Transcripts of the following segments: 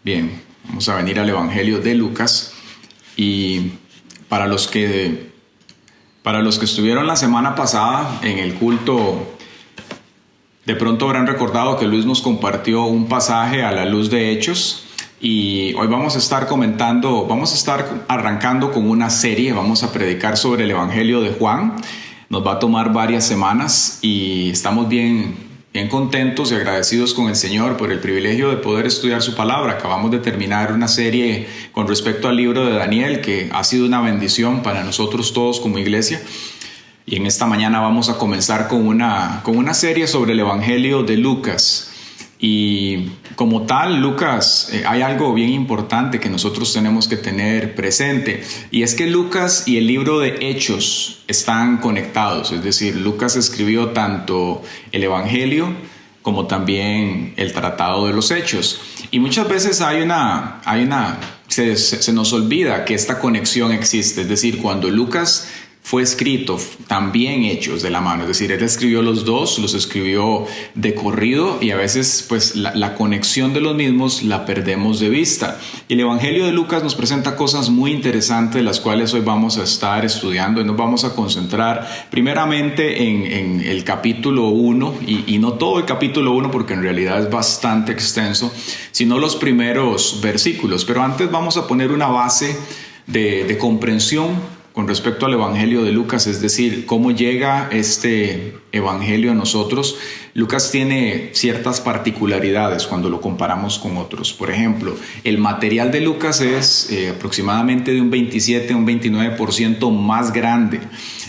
Bien, vamos a venir al Evangelio de Lucas y para los que estuvieron la semana pasada en el culto, de pronto habrán recordado que Luis nos compartió un pasaje a la luz de Hechos y hoy vamos a estar arrancando con una serie, vamos a predicar sobre el Evangelio de Juan. Nos va a tomar varias semanas y estamos bien contentos y agradecidos con el Señor por el privilegio de poder estudiar su palabra. Acabamos de terminar una serie con respecto al libro de Daniel que ha sido una bendición para nosotros todos como iglesia. Y en esta mañana vamos a comenzar con una serie sobre el Evangelio de Lucas. Y como tal, Lucas, hay algo bien importante que nosotros tenemos que tener presente, y es que Lucas y el libro de Hechos están conectados. Es decir, Lucas escribió tanto el Evangelio como también el Tratado de los Hechos. Y muchas veces se nos olvida que esta conexión existe. Es decir, cuando Lucas fue escrito, también Hechos de la mano. Es decir, él escribió los dos, los escribió de corrido y a veces pues la conexión de los mismos la perdemos de vista. Y el Evangelio de Lucas nos presenta cosas muy interesantes, las cuales hoy vamos a estar estudiando y nos vamos a concentrar primeramente en el capítulo 1 y no todo el capítulo 1 porque en realidad es bastante extenso, sino los primeros versículos. Pero antes vamos a poner una base de comprensión con respecto al Evangelio de Lucas, es decir, cómo llega este Evangelio a nosotros. Lucas tiene ciertas particularidades cuando lo comparamos con otros. Por ejemplo, el material de Lucas es aproximadamente de un 27 a un 29% más grande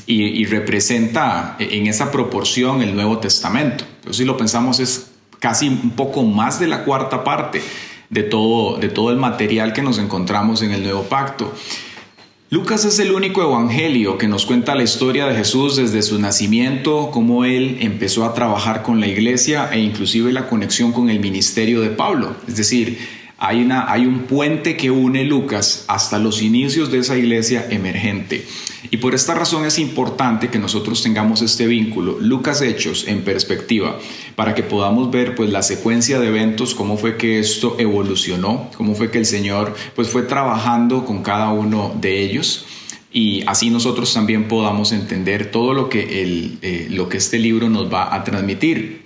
y representa en esa proporción el Nuevo Testamento. Entonces, si lo pensamos, es casi un poco más de la cuarta parte de todo el material que nos encontramos en el Nuevo Pacto. Lucas es el único evangelio que nos cuenta la historia de Jesús desde su nacimiento, cómo él empezó a trabajar con la iglesia e inclusive la conexión con el ministerio de Pablo. Es decir, hay un puente que une Lucas hasta los inicios de esa iglesia emergente. Y por esta razón es importante que nosotros tengamos este vínculo, Lucas Hechos, en perspectiva, para que podamos ver pues la secuencia de eventos, cómo fue que esto evolucionó, cómo fue que el Señor pues fue trabajando con cada uno de ellos, y así nosotros también podamos entender todo lo que este libro nos va a transmitir.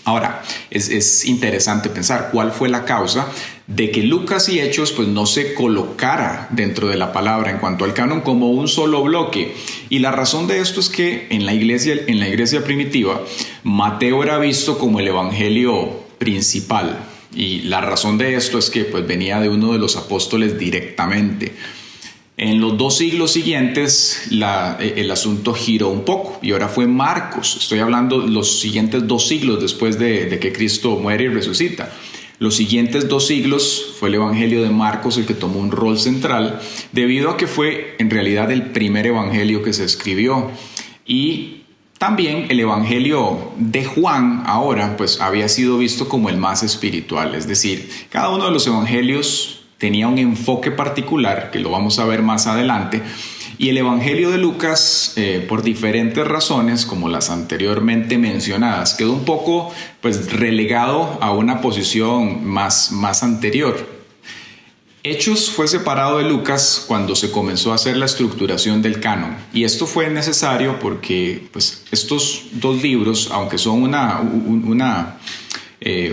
Ahora, es interesante pensar cuál fue la causa de que Lucas y Hechos pues no se colocara dentro de la palabra en cuanto al canon como un solo bloque. Y la razón de esto es que en la iglesia primitiva, Mateo era visto como el evangelio principal. Y la razón de esto es que pues venía de uno de los apóstoles directamente. En los 2 siglos siguientes el asunto giró un poco y ahora fue Marcos. Estoy hablando los siguientes 2 siglos después de que Cristo muere y resucita. Los siguientes 2 siglos fue el Evangelio de Marcos el que tomó un rol central debido a que fue en realidad el primer evangelio que se escribió. Y también el Evangelio de Juan ahora pues había sido visto como el más espiritual. Es decir, cada uno de los evangelios tenía un enfoque particular, que lo vamos a ver más adelante, y el Evangelio de Lucas, por diferentes razones, como las anteriormente mencionadas, quedó un poco pues, relegado a una posición más anterior. Hechos fue separado de Lucas cuando se comenzó a hacer la estructuración del canon, y esto fue necesario porque pues, estos 2 libros, aunque son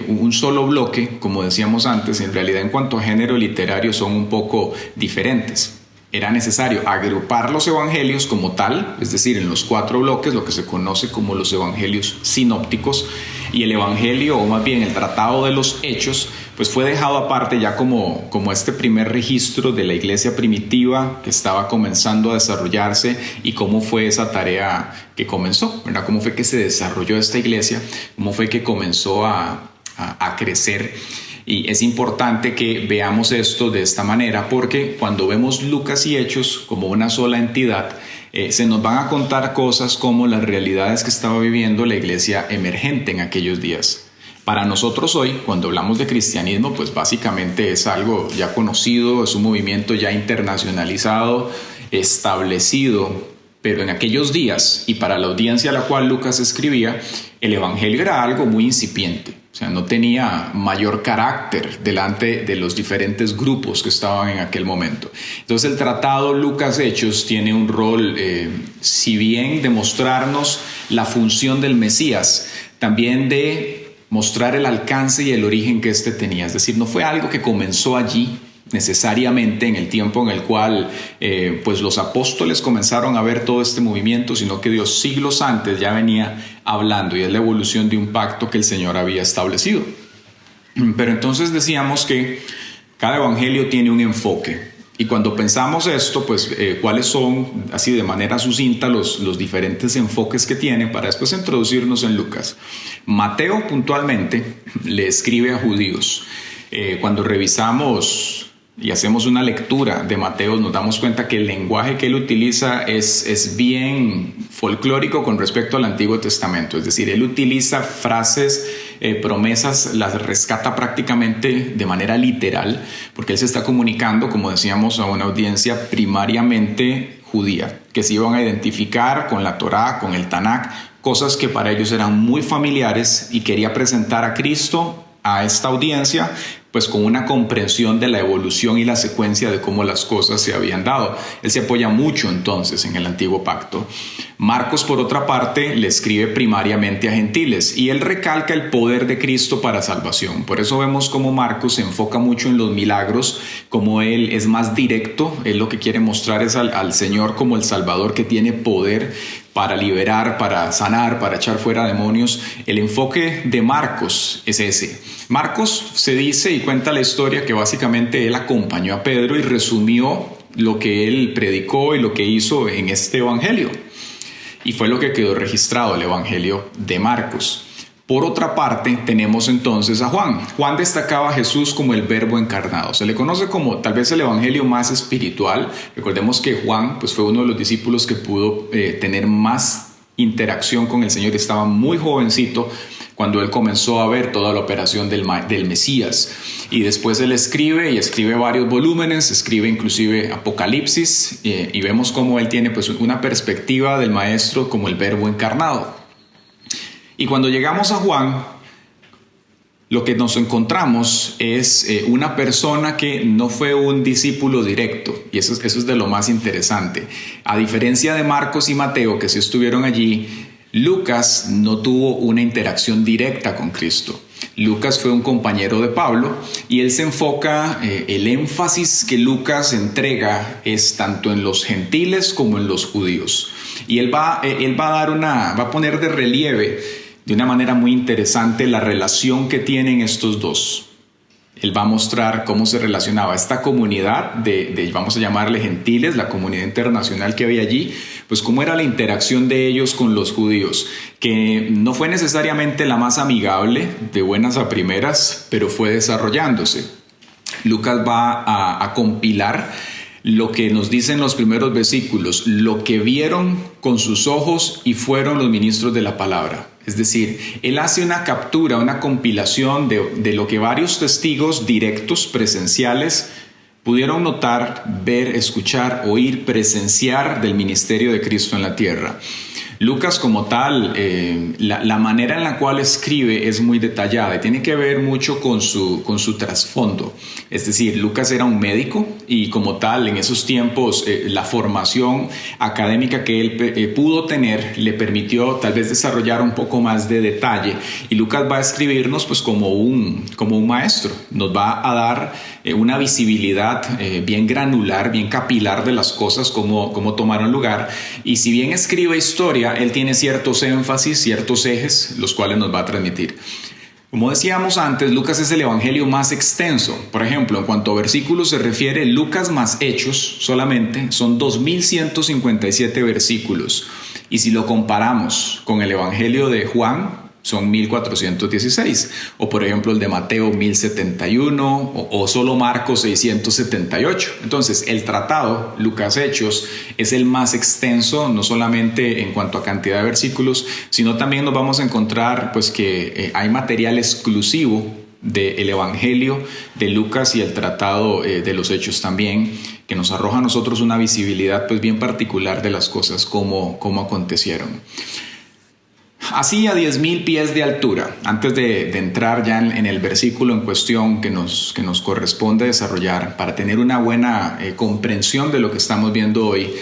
un solo bloque, como decíamos antes, en realidad en cuanto a género literario son un poco diferentes. Era necesario agrupar los evangelios como tal, es decir, en los 4 bloques, lo que se conoce como los evangelios sinópticos, y el evangelio, o más bien el tratado de los Hechos, pues fue dejado aparte ya como este primer registro de la iglesia primitiva que estaba comenzando a desarrollarse y cómo fue esa tarea que comenzó, ¿verdad? Cómo fue que se desarrolló esta iglesia, cómo fue que comenzó a crecer. Y es importante que veamos esto de esta manera porque cuando vemos Lucas y Hechos como una sola entidad, se nos van a contar cosas como las realidades que estaba viviendo la iglesia emergente en aquellos días. Para nosotros hoy, cuando hablamos de cristianismo, pues básicamente es algo ya conocido, es un movimiento ya internacionalizado, establecido, pero en aquellos días y para la audiencia a la cual Lucas escribía, el evangelio era algo muy incipiente. O sea, no tenía mayor carácter delante de los diferentes grupos que estaban en aquel momento. Entonces el tratado Lucas Hechos tiene un rol, si bien de mostrarnos la función del Mesías, también de mostrar el alcance y el origen que éste tenía. Es decir, no fue algo que comenzó allí necesariamente en el tiempo en el cual pues los apóstoles comenzaron a ver todo este movimiento, sino que Dios siglos antes ya venía hablando, y es la evolución de un pacto que el Señor había establecido. Pero entonces decíamos que cada evangelio tiene un enfoque, y cuando pensamos esto, pues cuáles son, así de manera sucinta, los diferentes enfoques que tiene, para después introducirnos en Lucas. Mateo puntualmente le escribe a judíos. Cuando revisamos y hacemos una lectura de Mateo, nos damos cuenta que el lenguaje que él utiliza es bien folclórico con respecto al Antiguo Testamento. Es decir, él utiliza frases, promesas, las rescata prácticamente de manera literal, porque él se está comunicando, como decíamos, a una audiencia primariamente judía, que se iban a identificar con la Torá, con el Tanakh, cosas que para ellos eran muy familiares, y quería presentar a Cristo a esta audiencia pues con una comprensión de la evolución y la secuencia de cómo las cosas se habían dado. Él se apoya mucho entonces en el Antiguo Pacto. Marcos, por otra parte, le escribe primariamente a gentiles, y él recalca el poder de Cristo para salvación. Por eso vemos cómo Marcos se enfoca mucho en los milagros, como él es más directo. Él lo que quiere mostrar es al Señor como el Salvador que tiene poder para liberar, para sanar, para echar fuera demonios. El enfoque de Marcos es ese. Marcos se dice y cuenta la historia que básicamente él acompañó a Pedro y resumió lo que él predicó y lo que hizo en este evangelio. Y fue lo que quedó registrado, el evangelio de Marcos. Por otra parte, tenemos entonces a Juan. Juan destacaba a Jesús como el Verbo encarnado. Se le conoce como tal vez el evangelio más espiritual. Recordemos que Juan pues, fue uno de los discípulos que pudo tener más interacción con el Señor. Estaba muy jovencito cuando él comenzó a ver toda la operación del Mesías. Y después él escribe varios volúmenes, escribe inclusive Apocalipsis, y vemos cómo él tiene pues, una perspectiva del Maestro como el Verbo encarnado. Y cuando llegamos a Juan, lo que nos encontramos es una persona que no fue un discípulo directo, y eso es de lo más interesante. A diferencia de Marcos y Mateo, que sí estuvieron allí, Lucas no tuvo una interacción directa con Cristo. Lucas fue un compañero de Pablo, y él se enfoca, el énfasis que Lucas entrega es tanto en los gentiles como en los judíos. Y él va a poner de relieve de una manera muy interesante la relación que tienen estos dos. Él va a mostrar cómo se relacionaba esta comunidad de vamos a llamarle gentiles, la comunidad internacional que había allí, pues cómo era la interacción de ellos con los judíos, que no fue necesariamente la más amigable de buenas a primeras, pero fue desarrollándose. Lucas va a compilar lo que nos dicen los primeros versículos, lo que vieron con sus ojos y fueron los ministros de la palabra. Es decir, él hace una captura, una compilación de lo que varios testigos directos, presenciales, pudieron notar, ver, escuchar, oír, presenciar del ministerio de Cristo en la tierra. Lucas como tal, la manera en la cual escribe es muy detallada y tiene que ver mucho con su trasfondo. Es decir, Lucas era un médico y como tal en esos tiempos la formación académica que él pudo tener le permitió tal vez desarrollar un poco más de detalle, y Lucas va a escribirnos pues como un maestro. Nos va a dar una visibilidad bien granular, bien capilar de las cosas, cómo tomaron lugar, y si bien escribe historia, él tiene ciertos énfasis, ciertos ejes, los cuales nos va a transmitir. Como decíamos antes, Lucas es el evangelio más extenso. Por ejemplo, en cuanto a versículos se refiere, Lucas más Hechos solamente son 2.157 versículos. Y si lo comparamos con el evangelio de Juan, son 1.416, o por ejemplo el de Mateo 1.071, o solo Marcos 678. Entonces el tratado Lucas Hechos es el más extenso, no solamente en cuanto a cantidad de versículos, sino también nos vamos a encontrar pues que hay material exclusivo del Evangelio de Lucas y el tratado de los Hechos también, que nos arroja a nosotros una visibilidad pues bien particular de las cosas, cómo acontecieron. Así a 10,000 pies de altura, antes de entrar ya en el versículo en cuestión que nos corresponde desarrollar, para tener una buena comprensión de lo que estamos viendo hoy,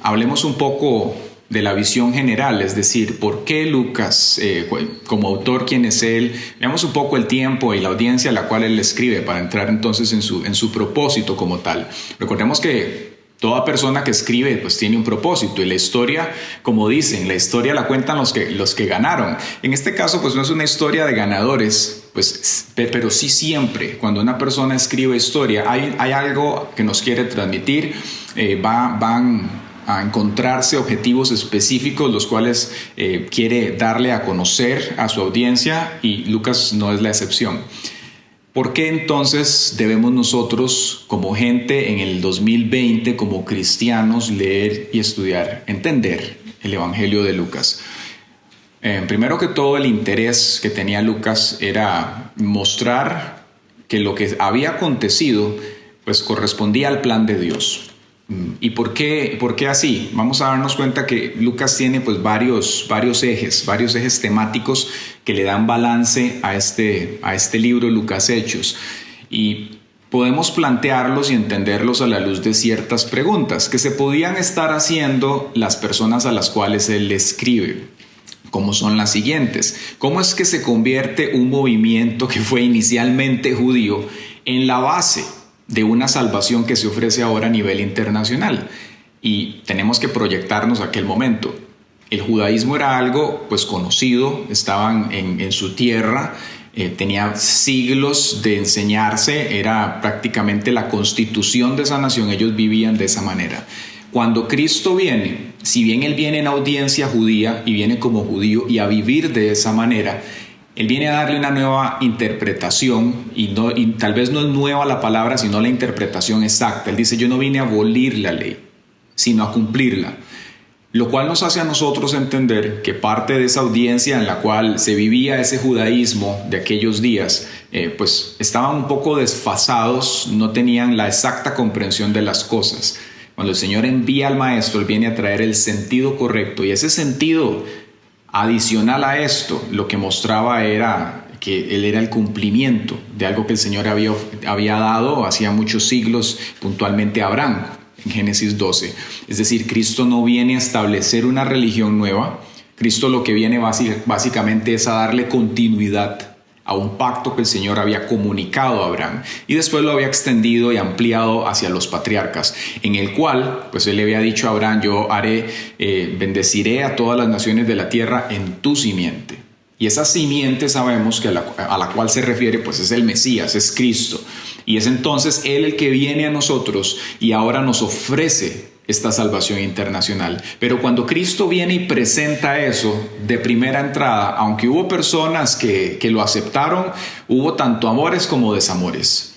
hablemos un poco de la visión general, es decir, por qué Lucas, como autor, quién es él. Veamos un poco el tiempo y la audiencia a la cual él escribe para entrar entonces en su propósito como tal. Recordemos que toda persona que escribe pues tiene un propósito, y la historia, como dicen, la historia la cuentan los que ganaron. En este caso pues no es una historia de ganadores, pues, pero sí siempre cuando una persona escribe historia hay algo que nos quiere transmitir. Van a encontrarse objetivos específicos los cuales quiere darle a conocer a su audiencia, y Lucas no es la excepción. ¿Por qué entonces debemos nosotros como gente en el 2020, como cristianos, leer y estudiar, entender el Evangelio de Lucas? Primero que todo, el interés que tenía Lucas era mostrar que lo que había acontecido pues correspondía al plan de Dios. ¿Y por qué así? Vamos a darnos cuenta que Lucas tiene pues varios ejes temáticos que le dan balance a este libro, Lucas Hechos. Y podemos plantearlos y entenderlos a la luz de ciertas preguntas que se podían estar haciendo las personas a las cuales él le escribe, como son las siguientes. ¿Cómo es que se convierte un movimiento que fue inicialmente judío en la base de una salvación que se ofrece ahora a nivel internacional? Y tenemos que proyectarnos a aquel momento. El judaísmo era algo pues conocido, estaban en su tierra, tenía siglos de enseñarse, era prácticamente la constitución de esa nación, ellos vivían de esa manera. Cuando Cristo viene, si bien Él viene en audiencia judía y viene como judío y a vivir de esa manera, Él viene a darle una nueva interpretación, y tal vez no es nueva la palabra, sino la interpretación exacta. Él dice: yo no vine a abolir la ley, sino a cumplirla. Lo cual nos hace a nosotros entender que parte de esa audiencia en la cual se vivía ese judaísmo de aquellos días, pues estaban un poco desfasados, no tenían la exacta comprensión de las cosas. Cuando el Señor envía al Maestro, Él viene a traer el sentido correcto, y ese sentido adicional a esto, lo que mostraba era que Él era el cumplimiento de algo que el Señor había dado hacía muchos siglos, puntualmente a Abraham, en Génesis 12. Es decir, Cristo no viene a establecer una religión nueva. Cristo lo que viene básicamente es a darle continuidad a un pacto que el Señor había comunicado a Abraham, y después lo había extendido y ampliado hacia los patriarcas, en el cual pues Él le había dicho a Abraham: yo bendeciré a todas las naciones de la tierra en tu simiente. Y esa simiente sabemos que a la cual se refiere pues es el Mesías, es Cristo, y es entonces Él el que viene a nosotros y ahora nos ofrece esta salvación internacional. Pero cuando Cristo viene y presenta eso de primera entrada, aunque hubo personas que lo aceptaron, hubo tanto amores como desamores.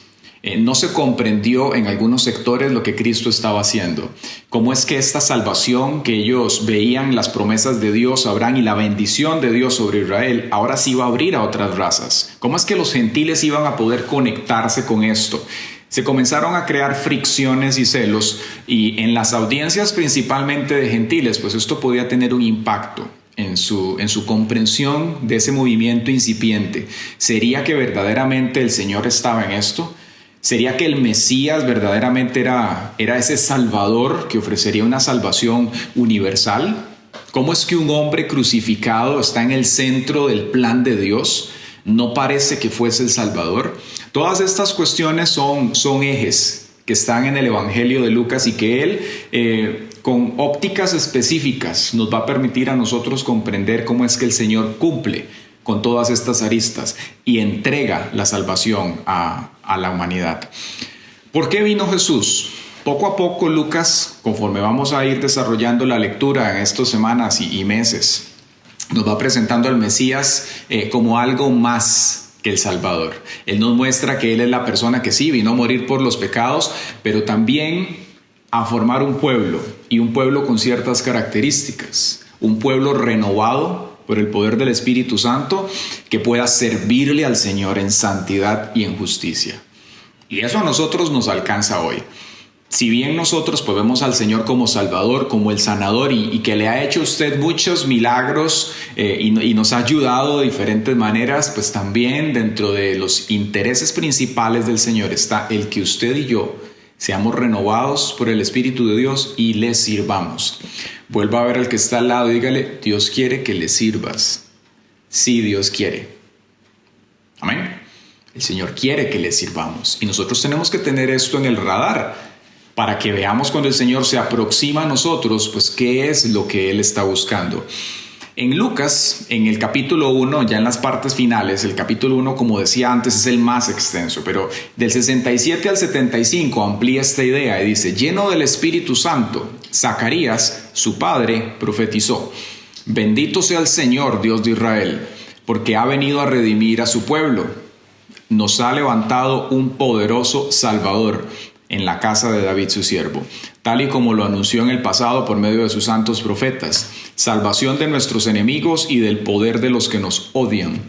No se comprendió en algunos sectores lo que Cristo estaba haciendo. ¿Cómo es que esta salvación que ellos veían, las promesas de Dios a Abraham y la bendición de Dios sobre Israel, ahora sí iba a abrir a otras razas? ¿Cómo es que los gentiles iban a poder conectarse con esto? Se comenzaron a crear fricciones y celos, y en las audiencias principalmente de gentiles, pues esto podía tener un impacto en su comprensión de ese movimiento incipiente. ¿Sería que verdaderamente el Señor estaba en esto? ¿Sería que el Mesías verdaderamente era ese Salvador que ofrecería una salvación universal? ¿Cómo es que un hombre crucificado está en el centro del plan de Dios? ¿No parece que fuese el Salvador? Todas estas cuestiones son ejes que están en el Evangelio de Lucas, y que Él, con ópticas específicas, nos va a permitir a nosotros comprender cómo es que el Señor cumple con todas estas aristas y entrega la salvación a la humanidad. ¿Por qué vino Jesús? Poco a poco Lucas, conforme vamos a ir desarrollando la lectura en estas semanas y meses, nos va presentando al Mesías como algo más que el Salvador. Él nos muestra que Él es la persona que sí vino a morir por los pecados, pero también a formar un pueblo, y un pueblo con ciertas características, un pueblo renovado, por el poder del Espíritu Santo, que pueda servirle al Señor en santidad y en justicia. Y eso a nosotros nos alcanza hoy. Si bien nosotros pues vemos al Señor como Salvador, como el sanador y que le ha hecho a usted muchos milagros y nos ha ayudado de diferentes maneras, pues también dentro de los intereses principales del Señor está el que usted y yo seamos renovados por el Espíritu de Dios y le sirvamos. Vuelva a ver al que está al lado y dígale: Dios quiere que le sirvas. Sí, Dios quiere. Amén. El Señor quiere que le sirvamos y nosotros tenemos que tener esto en el radar, para que veamos cuando el Señor se aproxima a nosotros, pues qué es lo que Él está buscando. En Lucas, en el capítulo 1, ya en las partes finales, el capítulo 1, como decía antes, es el más extenso, pero del 67 al 75 amplía esta idea y dice: lleno del Espíritu Santo, Zacarías, su padre, profetizó: bendito sea el Señor, Dios de Israel, porque ha venido a redimir a su pueblo. Nos ha levantado un poderoso Salvador en la casa de David su siervo, tal y como lo anunció en el pasado por medio de sus santos profetas, salvación de nuestros enemigos y del poder de los que nos odian.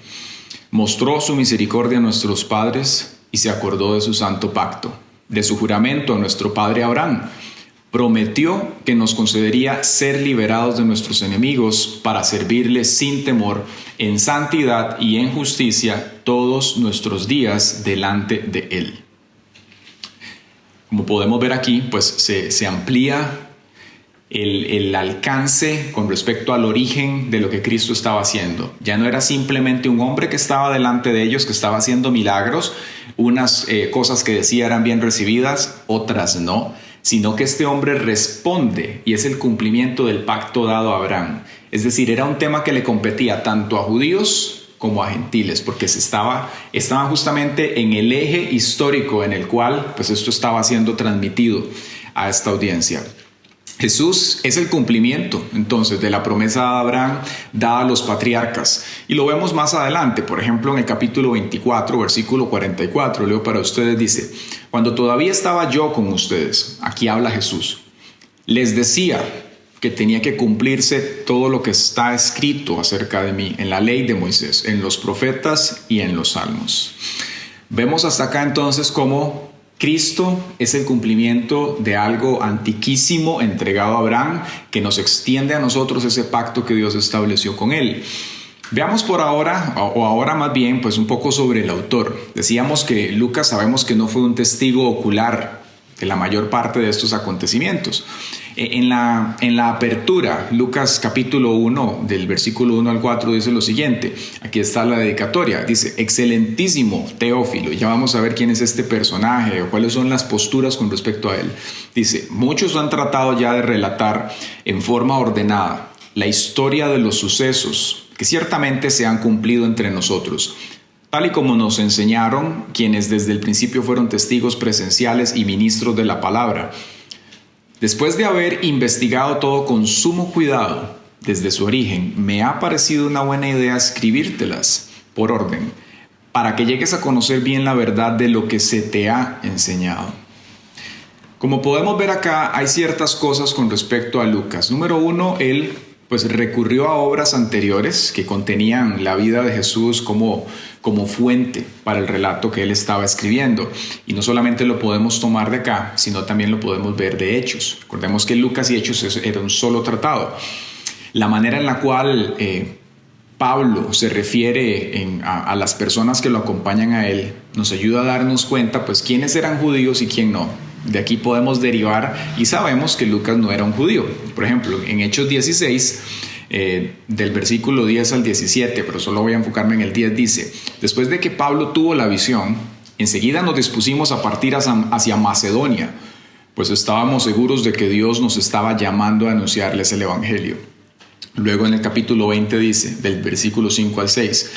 Mostró su misericordia a nuestros padres y se acordó de su santo pacto, de su juramento a nuestro padre Abraham. Prometió que nos concedería ser liberados de nuestros enemigos para servirle sin temor, en santidad y en justicia todos nuestros días delante de Él. Como podemos ver aquí, pues se amplía el alcance con respecto al origen de lo que Cristo estaba haciendo. Ya no era simplemente un hombre que estaba delante de ellos, que estaba haciendo milagros, unas cosas que decía eran bien recibidas, otras no, sino que este hombre responde y es el cumplimiento del pacto dado a Abraham. Es decir, era un tema que le competía tanto a judíos como a gentiles, porque estaban justamente en el eje histórico en el cual pues esto estaba siendo transmitido a esta audiencia. Jesús es el cumplimiento entonces de la promesa de Abraham dada a los patriarcas, y lo vemos más adelante. Por ejemplo, en el capítulo 24, versículo 44, leo para ustedes, dice: cuando todavía estaba yo con ustedes, aquí habla Jesús, les decía que tenía que cumplirse todo lo que está escrito acerca de mí en la ley de Moisés, en los profetas y en los salmos. Vemos hasta acá entonces cómo Cristo es el cumplimiento de algo antiquísimo entregado a Abraham, que nos extiende a nosotros ese pacto que Dios estableció con él. Veamos por ahora, o ahora más bien, pues un poco sobre el autor. Decíamos que Lucas, sabemos que no fue un testigo ocular de la mayor parte de estos acontecimientos. En la apertura, Lucas capítulo 1, del versículo 1 al 4, dice lo siguiente. Aquí está la dedicatoria. Dice: excelentísimo Teófilo. Y ya vamos a ver quién es este personaje o cuáles son las posturas con respecto a él. Dice: muchos han tratado ya de relatar en forma ordenada la historia de los sucesos que ciertamente se han cumplido entre nosotros, tal y como nos enseñaron quienes desde el principio fueron testigos presenciales y ministros de la palabra. Después de haber investigado todo con sumo cuidado desde su origen, me ha parecido una buena idea escribírtelas por orden, para que llegues a conocer bien la verdad de lo que se te ha enseñado. Como podemos ver acá, hay ciertas cosas con respecto a Lucas. Número uno, él pues recurrió a obras anteriores que contenían la vida de Jesús como fuente para el relato que él estaba escribiendo. Y no solamente lo podemos tomar de acá, sino también lo podemos ver de Hechos. Recordemos que Lucas y Hechos era un solo tratado. La manera en la cual Pablo se refiere a las personas que lo acompañan a él nos ayuda a darnos cuenta pues quiénes eran judíos y quién no. De aquí podemos derivar y sabemos que Lucas no era un judío. Por ejemplo, en Hechos 16, del versículo 10 al 17, pero solo voy a enfocarme en el 10, dice: después de que Pablo tuvo la visión, enseguida nos dispusimos a partir hacia Macedonia, pues estábamos seguros de que Dios nos estaba llamando a anunciarles el evangelio. Luego en el capítulo 20 dice, del versículo 5 al 6,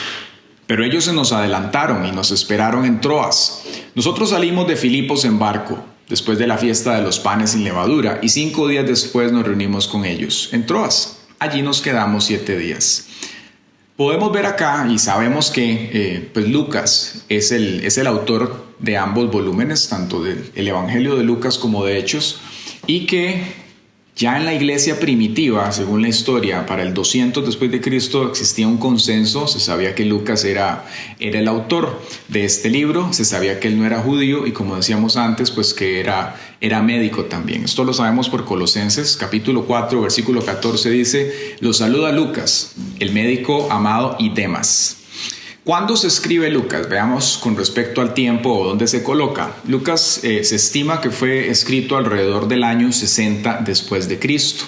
pero ellos se nos adelantaron y nos esperaron en Troas. Nosotros salimos de Filipos en barco, después de la fiesta de los panes sin levadura, y 5 días después nos reunimos con ellos en Troas. Allí nos quedamos 7 días. Podemos ver acá y sabemos que pues Lucas es el autor de ambos volúmenes, tanto del Evangelio de Lucas como de Hechos, y que Ya en la iglesia primitiva, según la historia, para el 200 después de Cristo existía un consenso, se sabía que Lucas era el autor de este libro, se sabía que él no era judío y como decíamos antes, pues que era médico también. Esto lo sabemos por Colosenses, capítulo 4, versículo 14 dice, los saluda Lucas, el médico amado y Demas. ¿Cuándo se escribe Lucas? Veamos con respecto al tiempo o dónde se coloca. Lucas se estima que fue escrito alrededor del año 60 después de Cristo.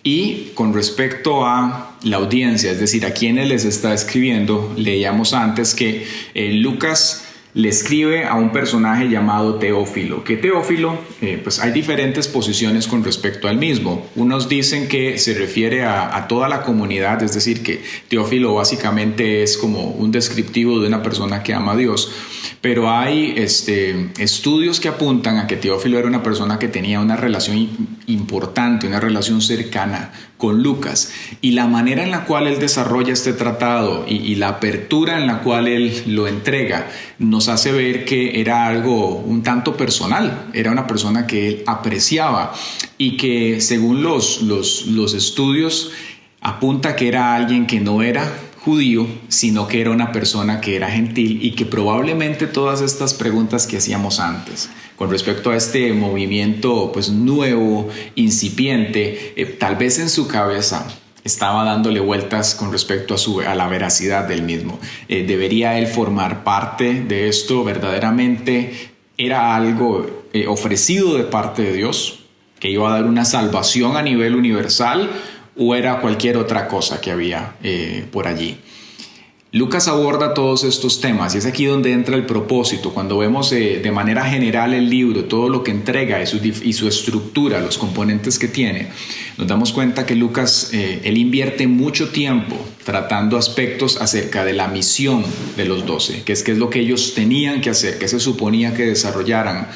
Y con respecto a la audiencia, es decir, a quienes les está escribiendo, leíamos antes que Lucas le escribe a un personaje llamado Teófilo. Que Teófilo, pues hay diferentes posiciones con respecto al mismo. Unos dicen que se refiere a toda la comunidad, es decir, que Teófilo básicamente es como un descriptivo de una persona que ama a Dios. Pero hay estudios que apuntan a que Teófilo era una persona que tenía una relación importante, una relación cercana con Lucas. Y la manera en la cual él desarrolla este tratado y la apertura en la cual él lo entrega nos hace ver que era algo un tanto personal. Era una persona que él apreciaba y que según los estudios apunta que era alguien que no era judío, sino que era una persona que era gentil y que probablemente todas estas preguntas que hacíamos antes con respecto a este movimiento pues nuevo, incipiente, tal vez en su cabeza estaba dándole vueltas con respecto a la veracidad del mismo. ¿Debería él formar parte de esto verdaderamente? ¿Era algo ofrecido de parte de Dios que iba a dar una salvación a nivel universal? ¿O era cualquier otra cosa que había por allí? Lucas aborda todos estos temas y es aquí donde entra el propósito. Cuando vemos de manera general el libro, todo lo que entrega y su estructura, los componentes que tiene, nos damos cuenta que Lucas, él invierte mucho tiempo tratando aspectos acerca de la misión de los 12, que es lo que ellos tenían que hacer, que se suponía que desarrollaran.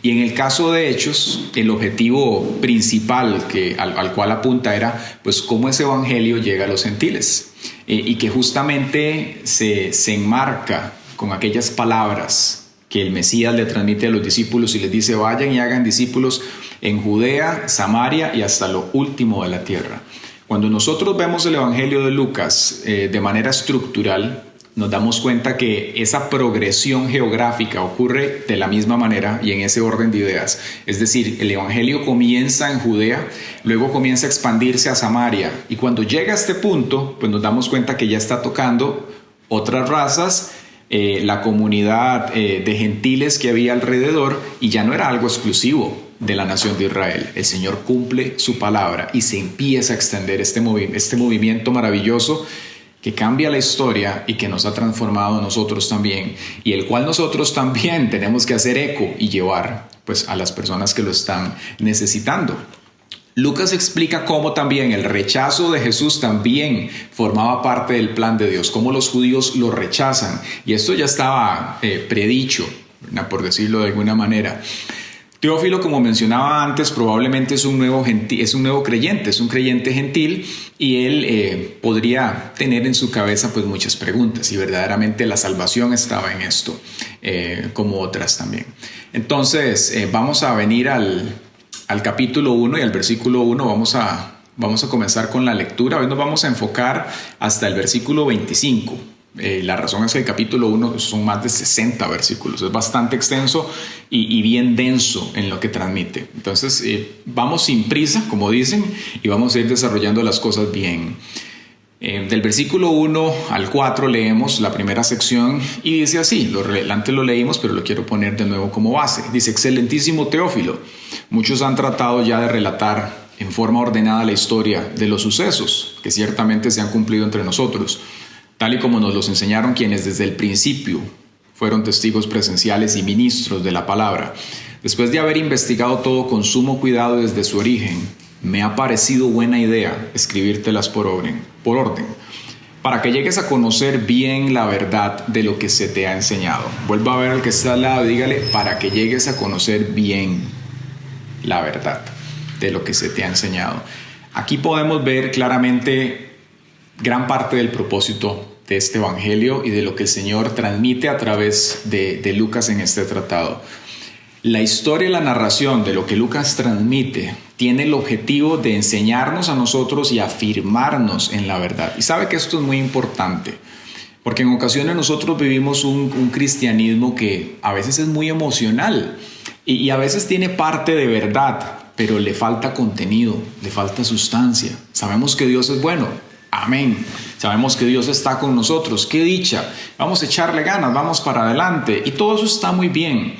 Y en el caso de Hechos, el objetivo principal al cual apunta era pues cómo ese evangelio llega a los gentiles y que justamente se enmarca con aquellas palabras que el Mesías le transmite a los discípulos y les dice vayan y hagan discípulos en Judea, Samaria y hasta lo último de la tierra. Cuando nosotros vemos el evangelio de Lucas de manera estructural, nos damos cuenta que esa progresión geográfica ocurre de la misma manera y en ese orden de ideas. Es decir, el evangelio comienza en Judea, luego comienza a expandirse a Samaria y cuando llega a este punto, pues nos damos cuenta que ya está tocando otras razas, la comunidad de gentiles que había alrededor y ya no era algo exclusivo de la nación de Israel. El Señor cumple su palabra y se empieza a extender este movimiento maravilloso que cambia la historia y que nos ha transformado a nosotros también y el cual nosotros también tenemos que hacer eco y llevar pues a las personas que lo están necesitando. Lucas explica cómo también el rechazo de Jesús también formaba parte del plan de Dios, cómo los judíos lo rechazan y esto ya estaba predicho, por decirlo de alguna manera. Teófilo, como mencionaba antes, probablemente es un nuevo creyente, es un creyente gentil y él podría tener en su cabeza pues muchas preguntas y verdaderamente la salvación estaba en esto, como otras también. Entonces vamos a venir al capítulo 1 y al versículo 1 vamos a comenzar con la lectura. Hoy nos vamos a enfocar hasta el versículo 25. La razón es que el capítulo 1 son más de 60 versículos, es bastante extenso y bien denso en lo que transmite. Entonces vamos sin prisa, como dicen, y vamos a ir desarrollando las cosas bien. Del versículo 1 al 4 leemos la primera sección y dice así, antes lo leímos pero lo quiero poner de nuevo como base. Dice, excelentísimo Teófilo, muchos han tratado ya de relatar en forma ordenada la historia de los sucesos que ciertamente se han cumplido entre nosotros, tal y como nos los enseñaron quienes desde el principio fueron testigos presenciales y ministros de la palabra. Después de haber investigado todo con sumo cuidado desde su origen, me ha parecido buena idea escribírtelas por orden, para que llegues a conocer bien la verdad de lo que se te ha enseñado. Vuelva a ver al que está al lado y dígale, para que llegues a conocer bien la verdad de lo que se te ha enseñado. Aquí podemos ver claramente gran parte del propósito de este evangelio y de lo que el Señor transmite a través de Lucas en este tratado. La historia y la narración de lo que Lucas transmite tiene el objetivo de enseñarnos a nosotros y afirmarnos en la verdad. Y sabe que esto es muy importante, porque en ocasiones nosotros vivimos un cristianismo que a veces es muy emocional y a veces tiene parte de verdad, pero le falta contenido, le falta sustancia. Sabemos que Dios es bueno. Amén. Sabemos que Dios está con nosotros. ¡Qué dicha! Vamos a echarle ganas, vamos para adelante. Y todo eso está muy bien.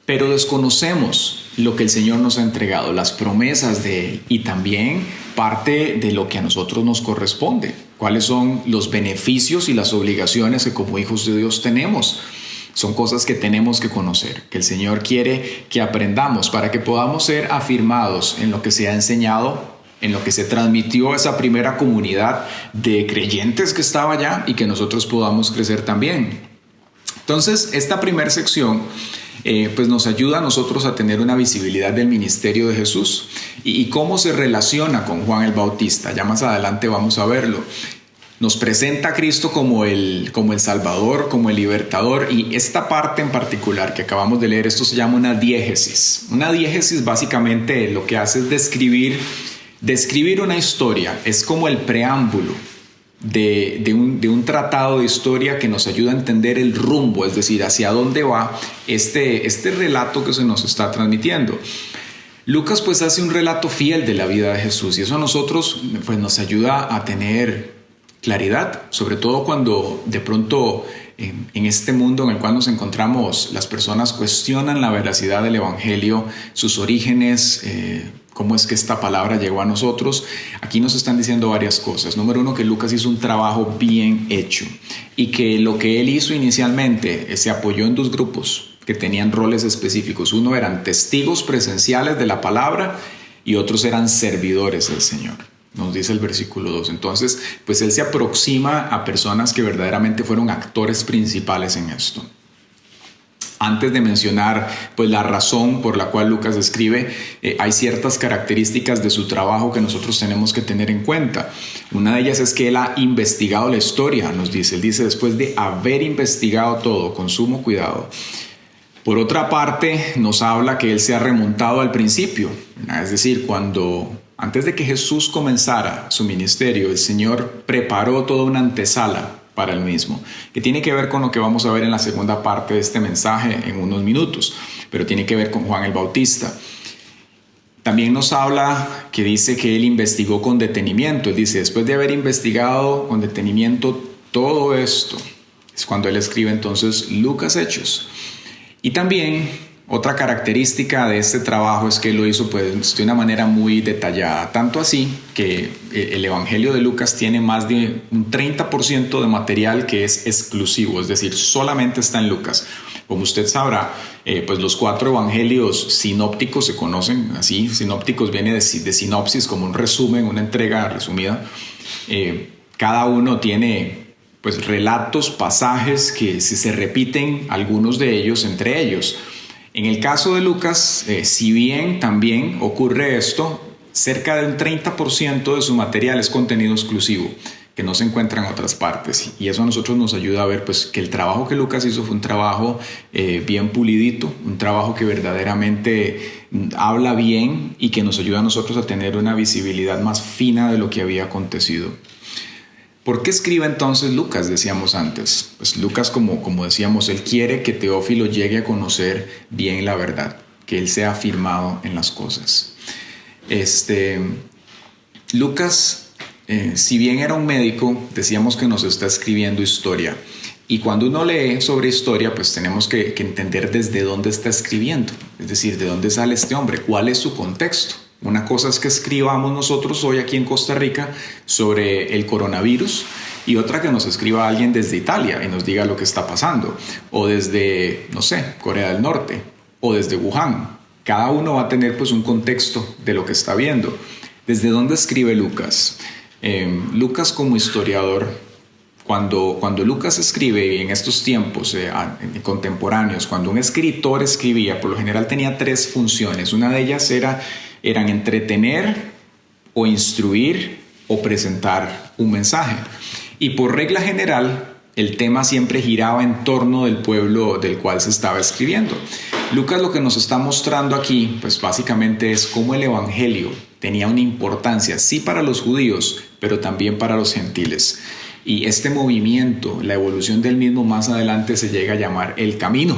Pero desconocemos lo que el Señor nos ha entregado, las promesas de Él y también parte de lo que a nosotros nos corresponde. ¿Cuáles son los beneficios y las obligaciones que como hijos de Dios tenemos? Son cosas que tenemos que conocer, que el Señor quiere que aprendamos para que podamos ser afirmados en lo que se ha enseñado, en lo que se transmitió a esa primera comunidad de creyentes que estaba allá y que nosotros podamos crecer también. Entonces, esta primera sección pues nos ayuda a nosotros a tener una visibilidad del ministerio de Jesús y cómo se relaciona con Juan el Bautista. Ya más adelante vamos a verlo. Nos presenta a Cristo como el Salvador, como el libertador, y esta parte en particular que acabamos de leer, esto se llama una diégesis. Una diégesis básicamente lo que hace es describir una historia, es como el preámbulo de un tratado de historia que nos ayuda a entender el rumbo, es decir, hacia dónde va este relato que se nos está transmitiendo. Lucas pues hace un relato fiel de la vida de Jesús y eso a nosotros pues nos ayuda a tener claridad, sobre todo cuando de pronto en este mundo en el cual nos encontramos las personas cuestionan la veracidad del Evangelio, sus orígenes, cómo es que esta palabra llegó a nosotros. Aquí nos están diciendo varias cosas. Número uno, que Lucas hizo un trabajo bien hecho y que lo que él hizo inicialmente se apoyó en dos grupos que tenían roles específicos. Uno eran testigos presenciales de la palabra y otros eran servidores del Señor. Nos dice el versículo 2. Entonces, pues él se aproxima a personas que verdaderamente fueron actores principales en esto. Antes de mencionar pues la razón por la cual Lucas escribe, hay ciertas características de su trabajo que nosotros tenemos que tener en cuenta. Una de ellas es que él ha investigado la historia, nos dice. Él dice, después de haber investigado todo con sumo cuidado. Por otra parte, nos habla que él se ha remontado al principio. Es decir, antes de que Jesús comenzara su ministerio, el Señor preparó toda una antesala para el mismo, que tiene que ver con lo que vamos a ver en la segunda parte de este mensaje en unos minutos, pero tiene que ver con Juan el Bautista. También nos habla que dice que él investigó con detenimiento. Él dice, después de haber investigado con detenimiento todo esto, es cuando él escribe entonces Lucas Hechos. Y también otra característica de este trabajo es que él lo hizo pues, de una manera muy detallada, tanto así que el Evangelio de Lucas tiene más de un 30% de material que es exclusivo, es decir, solamente está en Lucas. Como usted sabrá, pues los 4 evangelios sinópticos se conocen así. Sinópticos viene de sinopsis, como un resumen, una entrega resumida. Cada uno tiene pues relatos, pasajes que se repiten, algunos de ellos entre ellos. En el caso de Lucas, si bien también ocurre esto, cerca de un 30% de su material es contenido exclusivo, que no se encuentra en otras partes. Y eso a nosotros nos ayuda a ver pues, que el trabajo que Lucas hizo fue un trabajo bien pulidito, un trabajo que verdaderamente habla bien y que nos ayuda a nosotros a tener una visibilidad más fina de lo que había acontecido. ¿Por qué escribe entonces Lucas? Decíamos antes. Pues Lucas, como decíamos, él quiere que Teófilo llegue a conocer bien la verdad, que él sea afirmado en las cosas. Lucas, si bien era un médico, decíamos que nos está escribiendo historia. Y cuando uno lee sobre historia, pues tenemos que entender desde dónde está escribiendo. Es decir, de dónde sale este hombre, cuál es su contexto. Una cosa es que escribamos nosotros hoy aquí en Costa Rica sobre el coronavirus y otra que nos escriba alguien desde Italia y nos diga lo que está pasando, o desde, no sé, Corea del Norte, o desde Wuhan. Cada uno va a tener pues un contexto de lo que está viendo. ¿Desde dónde escribe Lucas? Lucas como historiador, cuando Lucas escribe en estos tiempos contemporáneos, cuando un escritor escribía, por lo general tenía 3 funciones. Una de ellas eran entretener o instruir o presentar un mensaje. Y por regla general, el tema siempre giraba en torno del pueblo del cual se estaba escribiendo. Lucas lo que nos está mostrando aquí, pues básicamente es cómo el evangelio tenía una importancia, sí para los judíos, pero también para los gentiles. Y este movimiento, la evolución del mismo, más adelante se llega a llamar el camino.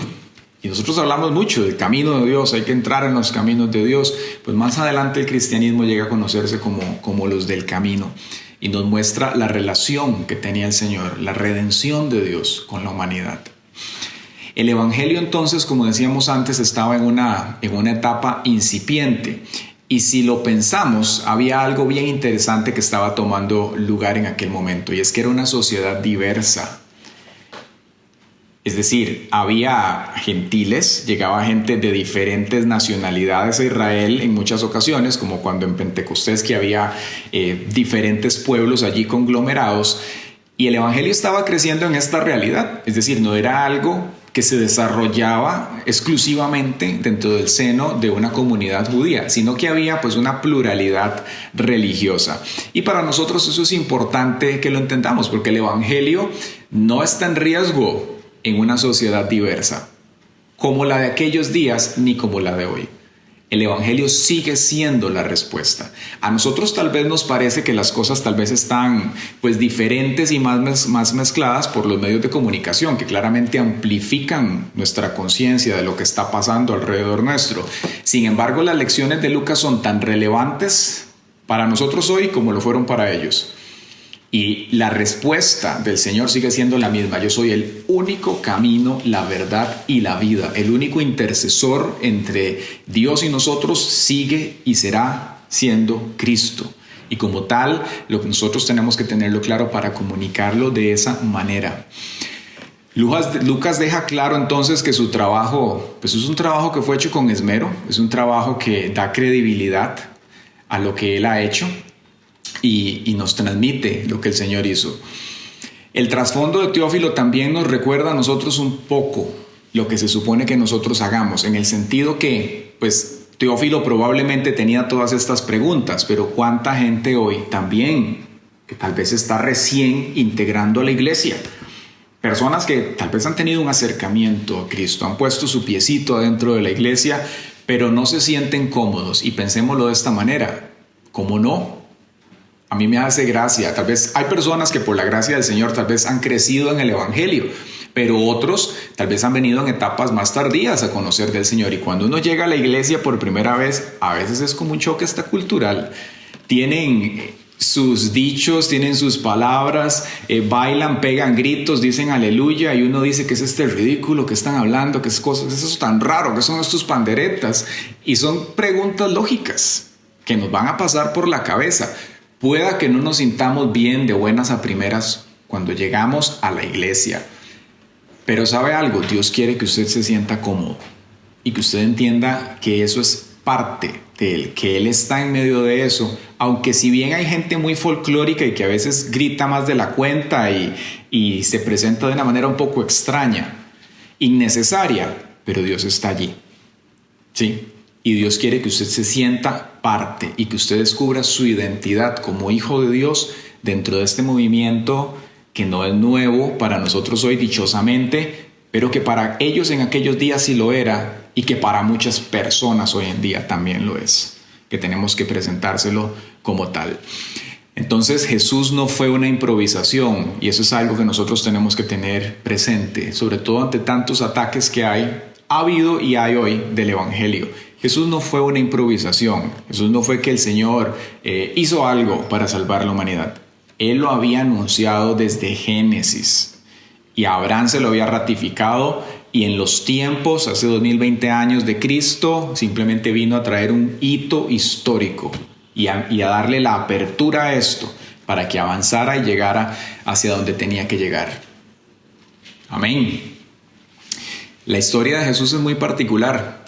Y nosotros hablamos mucho del camino de Dios, hay que entrar en los caminos de Dios. Pues más adelante el cristianismo llega a conocerse como los del camino. Y nos muestra la relación que tenía el Señor, la redención de Dios con la humanidad. El evangelio entonces, como decíamos antes, estaba en una etapa incipiente. Y si lo pensamos, había algo bien interesante que estaba tomando lugar en aquel momento, y es que era una sociedad diversa. Es decir, había gentiles, llegaba gente de diferentes nacionalidades a Israel en muchas ocasiones, como cuando en Pentecostés que había diferentes pueblos allí conglomerados, y el evangelio estaba creciendo en esta realidad. Es decir, no era algo que se desarrollaba exclusivamente dentro del seno de una comunidad judía, sino que había pues una pluralidad religiosa. Y para nosotros eso es importante que lo entendamos, porque el evangelio no está en riesgo en una sociedad diversa, como la de aquellos días ni como la de hoy. El evangelio sigue siendo la respuesta. A nosotros tal vez nos parece que las cosas tal vez están pues diferentes y más mezcladas por los medios de comunicación, que claramente amplifican nuestra conciencia de lo que está pasando alrededor nuestro. Sin embargo, las lecciones de Lucas son tan relevantes para nosotros hoy como lo fueron para ellos. Y la respuesta del Señor sigue siendo la misma. Yo soy el único camino, la verdad y la vida. El único intercesor entre Dios y nosotros sigue y será siendo Cristo. Y como tal, lo que nosotros tenemos que tenerlo claro para comunicarlo de esa manera. Lucas deja claro entonces que su trabajo, pues es un trabajo que fue hecho con esmero, es un trabajo que da credibilidad a lo que él ha hecho. Y nos transmite lo que el Señor hizo. El trasfondo de Teófilo también nos recuerda a nosotros un poco lo que se supone que nosotros hagamos, en el sentido que, pues, Teófilo probablemente tenía todas estas preguntas, pero ¿cuánta gente hoy también, que tal vez está recién integrando a la iglesia? Personas que tal vez han tenido un acercamiento a Cristo, han puesto su piecito adentro de la iglesia, pero no se sienten cómodos. Y pensémoslo de esta manera, ¿cómo no? A mí me hace gracia. Tal vez hay personas que por la gracia del Señor tal vez han crecido en el evangelio, pero otros tal vez han venido en etapas más tardías a conocer del Señor. Y cuando uno llega a la iglesia por primera vez, a veces es como un choque hasta cultural. Tienen sus dichos, tienen sus palabras, bailan, pegan gritos, dicen aleluya, y uno dice que es este ridículo que están hablando, que es eso tan raro, que son estos panderetas. Y son preguntas lógicas que nos van a pasar por la cabeza. Pueda que no nos sintamos bien de buenas a primeras cuando llegamos a la iglesia, pero ¿sabe algo? Dios quiere que usted se sienta cómodo y que usted entienda que eso es parte de Él, que Él está en medio de eso, aunque si bien hay gente muy folclórica y que a veces grita más de la cuenta y se presenta de una manera un poco extraña, innecesaria, pero Dios está allí, ¿sí? Y Dios quiere que usted se sienta parte y que usted descubra su identidad como hijo de Dios dentro de este movimiento que no es nuevo para nosotros hoy, dichosamente, pero que para ellos en aquellos días sí lo era y que para muchas personas hoy en día también lo es, que tenemos que presentárselo como tal. Entonces Jesús no fue una improvisación, y eso es algo que nosotros tenemos que tener presente, sobre todo ante tantos ataques que ha habido y hay hoy del evangelio. Jesús no fue una improvisación. Jesús no fue que el Señor hizo algo para salvar la humanidad. Él lo había anunciado desde Génesis y a Abraham se lo había ratificado, y en los tiempos, hace 2020 años de Cristo, simplemente vino a traer un hito histórico y a darle la apertura a esto para que avanzara y llegara hacia donde tenía que llegar. Amén. La historia de Jesús es muy particular.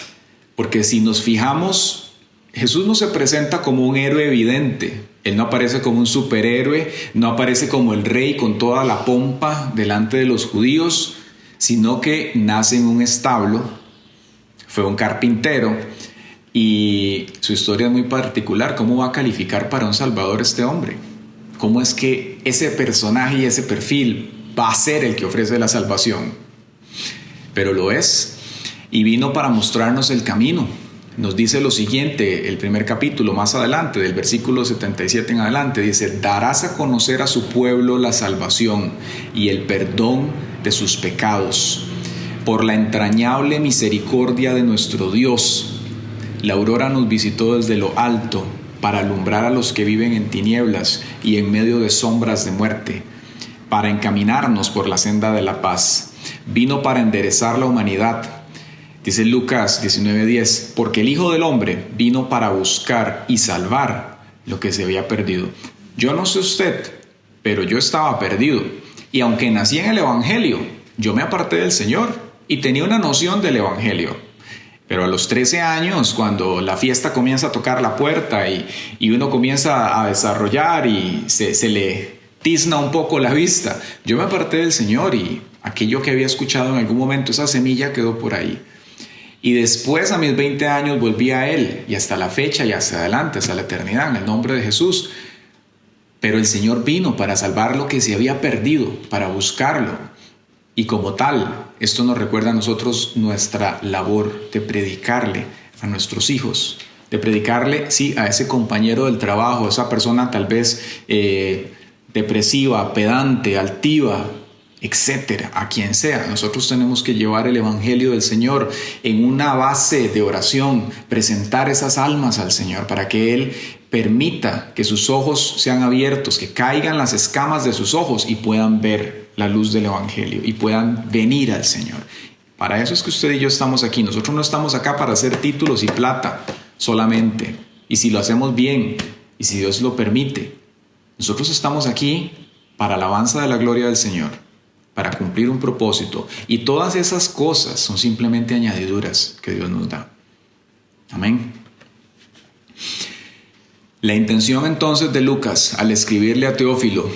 Porque si nos fijamos, Jesús no se presenta como un héroe evidente. Él no aparece como un superhéroe, no aparece como el rey con toda la pompa delante de los judíos, sino que nace en un establo, fue un carpintero, y su historia es muy particular. ¿Cómo va a calificar para un salvador este hombre? ¿Cómo es que ese personaje y ese perfil va a ser el que ofrece la salvación? Pero lo es. y vino para mostrarnos el camino. Nos dice lo siguiente, el primer capítulo más adelante, del versículo 77 en adelante, dice: darás a conocer a su pueblo la salvación y el perdón de sus pecados, por la entrañable misericordia de nuestro Dios. La aurora nos visitó desde lo alto para alumbrar a los que viven en tinieblas y en medio de sombras de muerte, para encaminarnos por la senda de la paz. Vino para enderezar la humanidad. Dice Lucas 19:10, porque el Hijo del Hombre vino para buscar y salvar lo que se había perdido. Yo no sé usted, pero yo estaba perdido. Y aunque nací en el Evangelio, yo me aparté del Señor y tenía una noción del Evangelio. Pero a los 13 años, cuando la fiesta comienza a tocar la puerta y uno comienza a desarrollar y se le tizna un poco la vista, yo me aparté del Señor y aquello que había escuchado en algún momento, esa semilla quedó por ahí. Y después, a mis 20 años, volví a Él, y hasta la fecha y hacia adelante, hasta la eternidad, en el nombre de Jesús. Pero el Señor vino para salvar lo que se había perdido, para buscarlo. Y como tal, esto nos recuerda a nosotros nuestra labor de predicarle a nuestros hijos, de predicarle, sí, a ese compañero del trabajo, esa persona tal vez depresiva, pedante, altiva, etcétera, a quien sea. Nosotros tenemos que llevar el Evangelio del Señor en una base de oración, presentar esas almas al Señor para que Él permita que sus ojos sean abiertos, que caigan las escamas de sus ojos y puedan ver la luz del Evangelio y puedan venir al Señor. Para eso es que usted y yo estamos aquí. Nosotros no estamos acá para hacer títulos y plata solamente. Y si lo hacemos bien y si Dios lo permite, nosotros estamos aquí para alabanza de la gloria del Señor, para cumplir un propósito, y todas esas cosas son simplemente añadiduras que Dios nos da. Amén. La intención entonces de Lucas al escribirle a Teófilo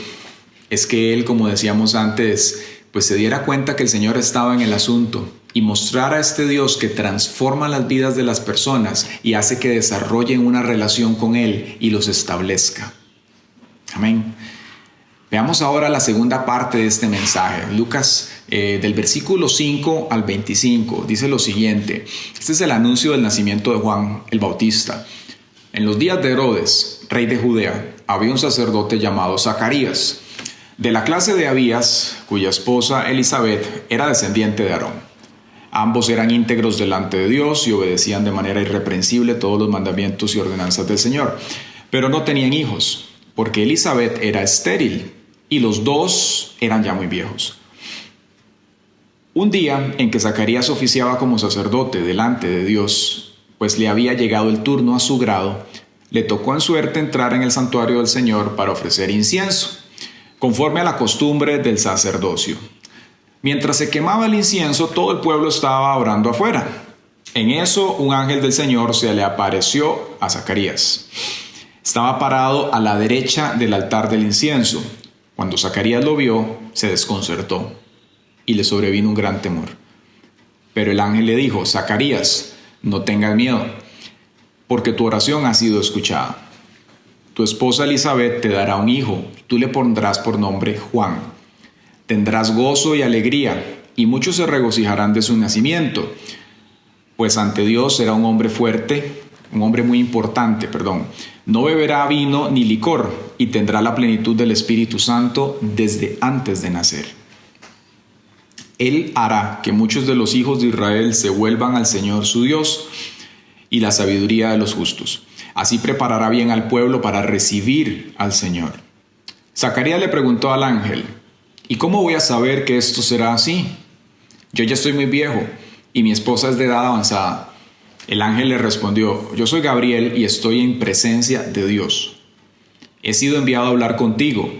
es que él, como decíamos antes, pues se diera cuenta que el Señor estaba en el asunto y mostrara a este Dios que transforma las vidas de las personas y hace que desarrollen una relación con Él y los establezca. Amén. Veamos ahora la segunda parte de este mensaje. Lucas, del versículo 5 al 25, dice lo siguiente. Este es el anuncio del nacimiento de Juan el Bautista. En los días de Herodes, rey de Judea, había un sacerdote llamado Zacarías, de la clase de Abías, cuya esposa Elizabeth era descendiente de Aarón. Ambos eran íntegros delante de Dios y obedecían de manera irreprensible todos los mandamientos y ordenanzas del Señor, pero no tenían hijos, porque Elizabeth era estéril y los dos eran ya muy viejos. Un día en que Zacarías oficiaba como sacerdote delante de Dios, pues le había llegado el turno a su grado, le tocó en suerte entrar en el santuario del Señor para ofrecer incienso, conforme a la costumbre del sacerdocio. Mientras se quemaba el incienso, todo el pueblo estaba orando afuera. En eso, un ángel del Señor se le apareció a Zacarías. Estaba parado a la derecha del altar del incienso. Cuando Zacarías lo vio, se desconcertó y le sobrevino un gran temor. Pero el ángel le dijo: Zacarías, no tengas miedo, porque tu oración ha sido escuchada. Tu esposa Elizabeth te dará un hijo, y tú le pondrás por nombre Juan. Tendrás gozo y alegría, y muchos se regocijarán de su nacimiento, pues ante Dios será un hombre fuerte, un hombre muy importante, No beberá vino ni licor, y tendrá la plenitud del Espíritu Santo desde antes de nacer. Él hará que muchos de los hijos de Israel se vuelvan al Señor su Dios y la sabiduría de los justos. Así preparará bien al pueblo para recibir al Señor. Zacarías le preguntó al ángel: ¿y cómo voy a saber que esto será así? Yo ya estoy muy viejo y mi esposa es de edad avanzada. El ángel le respondió: yo soy Gabriel y estoy en presencia de Dios. He sido enviado a hablar contigo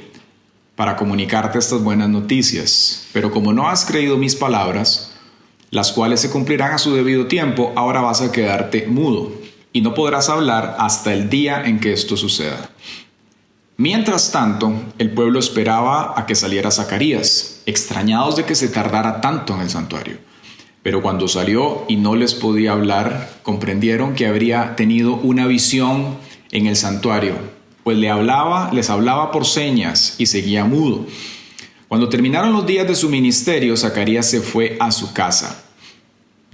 para comunicarte estas buenas noticias, pero como no has creído mis palabras, las cuales se cumplirán a su debido tiempo, ahora vas a quedarte mudo y no podrás hablar hasta el día en que esto suceda. Mientras tanto, el pueblo esperaba a que saliera Zacarías, extrañados de que se tardara tanto en el santuario. Pero cuando salió y no les podía hablar, comprendieron que habría tenido una visión en el santuario, pues les hablaba por señas y seguía mudo. Cuando terminaron los días de su ministerio, Zacarías se fue a su casa.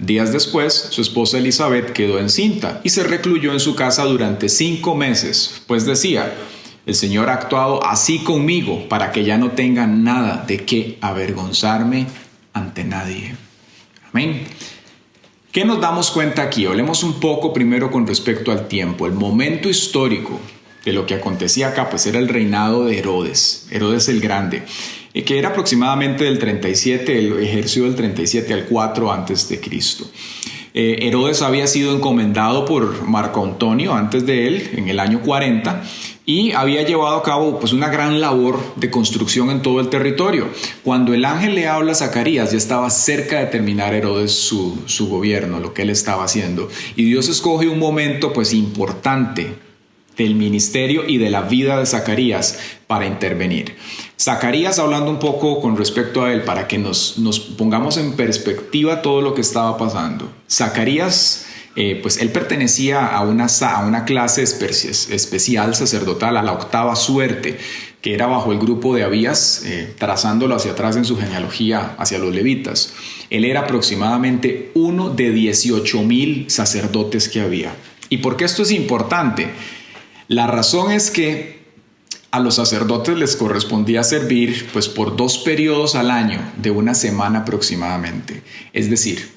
Días después, su esposa Elizabeth quedó encinta y se recluyó en su casa durante 5 meses, pues decía: el Señor ha actuado así conmigo para que ya no tenga nada de qué avergonzarme ante nadie. Amén. ¿Qué nos damos cuenta aquí? Hablemos un poco primero con respecto al tiempo. El momento histórico de lo que acontecía acá, pues era el reinado de Herodes el Grande, que era aproximadamente del 37, él ejerció del 37 al 4 antes de Cristo. Herodes había sido encomendado por Marco Antonio antes de él, en el año 40, y había llevado a cabo pues una gran labor de construcción en todo el territorio. Cuando el ángel le habla a Zacarías, ya estaba cerca de terminar Herodes su gobierno, lo que él estaba haciendo. Y Dios escoge un momento pues importante del ministerio y de la vida de Zacarías para intervenir. Zacarías, hablando un poco con respecto a él, para que nos pongamos en perspectiva todo lo que estaba pasando. Zacarías, pues él pertenecía a una clase especial sacerdotal, a la octava suerte, que era bajo el grupo de Abías, trazándolo hacia atrás en su genealogía hacia los levitas. Él era aproximadamente uno de 18,000 sacerdotes que había. ¿Y por qué esto es importante? La razón es que a los sacerdotes les correspondía servir pues por 2 periodos al año de una semana aproximadamente. Es decir,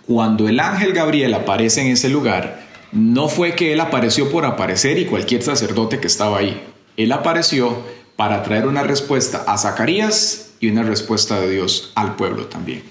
cuando el ángel Gabriel aparece en ese lugar, no fue que él apareció por aparecer y cualquier sacerdote que estaba ahí. Él apareció para traer una respuesta a Zacarías y una respuesta de Dios al pueblo también.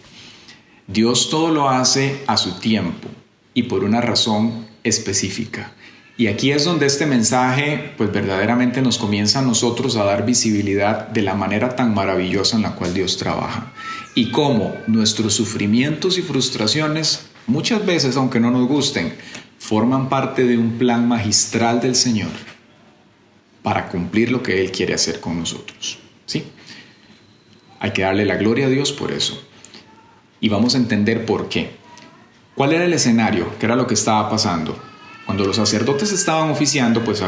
Dios todo lo hace a su tiempo y por una razón específica. Y aquí es donde este mensaje pues verdaderamente nos comienza a nosotros a dar visibilidad de la manera tan maravillosa en la cual Dios trabaja. Y cómo nuestros sufrimientos y frustraciones, muchas veces aunque no nos gusten, forman parte de un plan magistral del Señor para cumplir lo que Él quiere hacer con nosotros. ¿Sí? Hay que darle la gloria a Dios por eso. Y vamos a entender por qué. ¿Cuál era el escenario? ¿Qué era lo que estaba pasando? Cuando los sacerdotes estaban oficiando, pues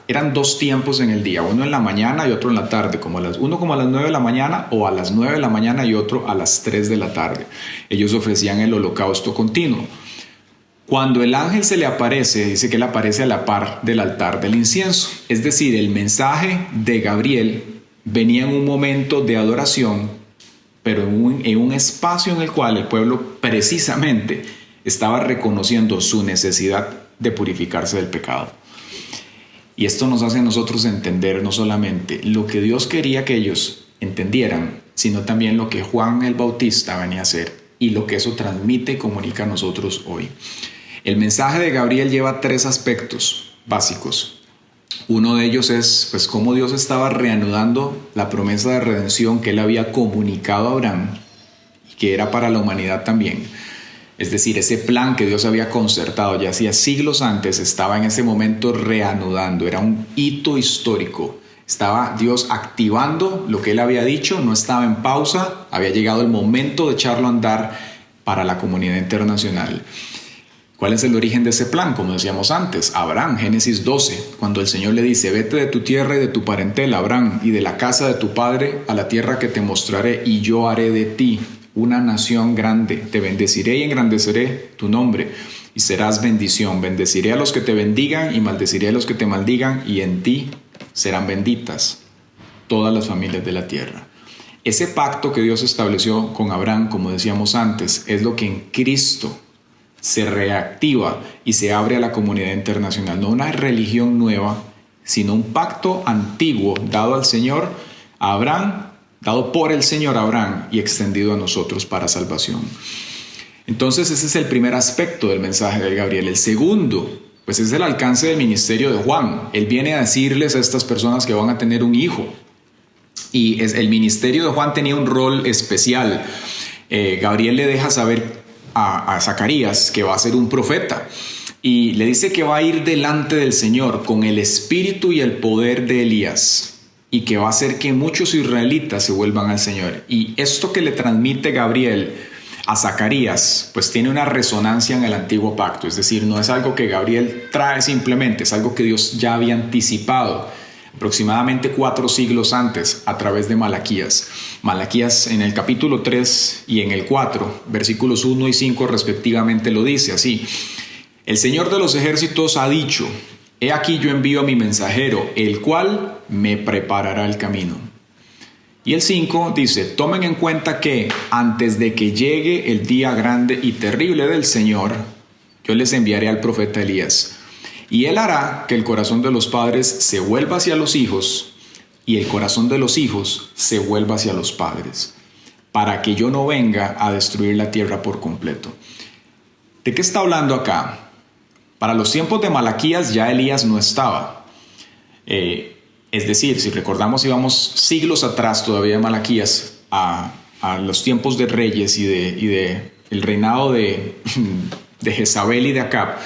eran 2 tiempos en el día, uno en la mañana y otro en la tarde, uno como a las 9 de la mañana o a las 9 de la mañana y otro a las 3 de la tarde. Ellos ofrecían el holocausto continuo. Cuando el ángel se le aparece, dice que él aparece a la par del altar del incienso. Es decir, el mensaje de Gabriel venía en un momento de adoración, pero en un espacio en el cual el pueblo precisamente estaba reconociendo su necesidad de purificarse del pecado. Y esto nos hace a nosotros entender no solamente lo que Dios quería que ellos entendieran, sino también lo que Juan el Bautista venía a hacer y lo que eso transmite y comunica a nosotros hoy. El mensaje de Gabriel lleva 3 aspectos básicos. Uno de ellos es pues cómo Dios estaba reanudando la promesa de redención que él había comunicado a Abraham y que era para la humanidad también. Es decir, ese plan que Dios había concertado ya hacía siglos antes estaba en ese momento reanudando. Era un hito histórico. Estaba Dios activando lo que Él había dicho, no estaba en pausa. Había llegado el momento de echarlo a andar para la comunidad internacional. ¿Cuál es el origen de ese plan? Como decíamos antes, Abraham, Génesis 12, cuando el Señor le dice: vete de tu tierra y de tu parentela, Abraham, y de la casa de tu padre a la tierra que te mostraré, y yo haré de ti una nación grande, te bendeciré y engrandeceré tu nombre, y serás bendición. Bendeciré a los que te bendigan y maldeciré a los que te maldigan, y en ti serán benditas todas las familias de la tierra. Ese pacto que Dios estableció con Abraham, como decíamos antes, es lo que en Cristo se reactiva y se abre a la comunidad internacional. No una religión nueva, sino un pacto antiguo dado al Señor a Abraham, dado por el Señor a Abraham y extendido a nosotros para salvación. Entonces ese es el primer aspecto del mensaje de Gabriel. El segundo, pues es el alcance del ministerio de Juan. Él viene a decirles a estas personas que van a tener un hijo. Y el ministerio de Juan tenía un rol especial. Gabriel le deja saber a Zacarías que va a ser un profeta. Y le dice que va a ir delante del Señor con el espíritu y el poder de Elías. Y que va a hacer que muchos israelitas se vuelvan al Señor. Y esto que le transmite Gabriel a Zacarías, pues tiene una resonancia en el antiguo pacto. Es decir, no es algo que Gabriel trae simplemente, es algo que Dios ya había anticipado aproximadamente 4 siglos antes, a través de Malaquías. Malaquías en el capítulo 3 y en el 4, versículos 1 y 5 respectivamente, lo dice así: el Señor de los ejércitos ha dicho, he aquí yo envío a mi mensajero, el cual me preparará el camino. Y el 5 dice, tomen en cuenta que antes de que llegue el día grande y terrible del Señor, yo les enviaré al profeta Elías. Y él hará que el corazón de los padres se vuelva hacia los hijos y el corazón de los hijos se vuelva hacia los padres, para que yo no venga a destruir la tierra por completo. ¿De qué está hablando acá? Para los tiempos de Malaquías ya Elías no estaba. Es decir, si recordamos, íbamos siglos atrás todavía de Malaquías a los tiempos de Reyes y de el reinado de Jezabel y de Acab,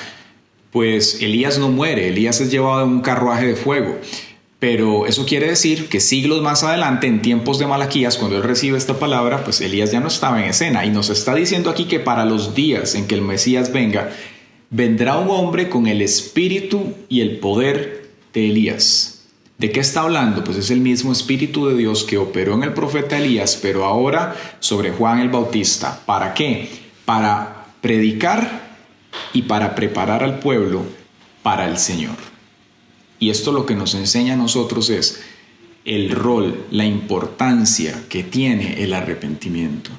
pues Elías no muere, Elías es llevado en un carruaje de fuego. Pero eso quiere decir que siglos más adelante, en tiempos de Malaquías, cuando él recibe esta palabra, pues Elías ya no estaba en escena. Y nos está diciendo aquí que para los días en que el Mesías venga, vendrá un hombre con el espíritu y el poder de Elías. ¿De qué está hablando? Pues es el mismo Espíritu de Dios que operó en el profeta Elías, pero ahora sobre Juan el Bautista. ¿Para qué? Para predicar y para preparar al pueblo para el Señor. Y esto lo que nos enseña a nosotros es el rol, la importancia que tiene el arrepentimiento.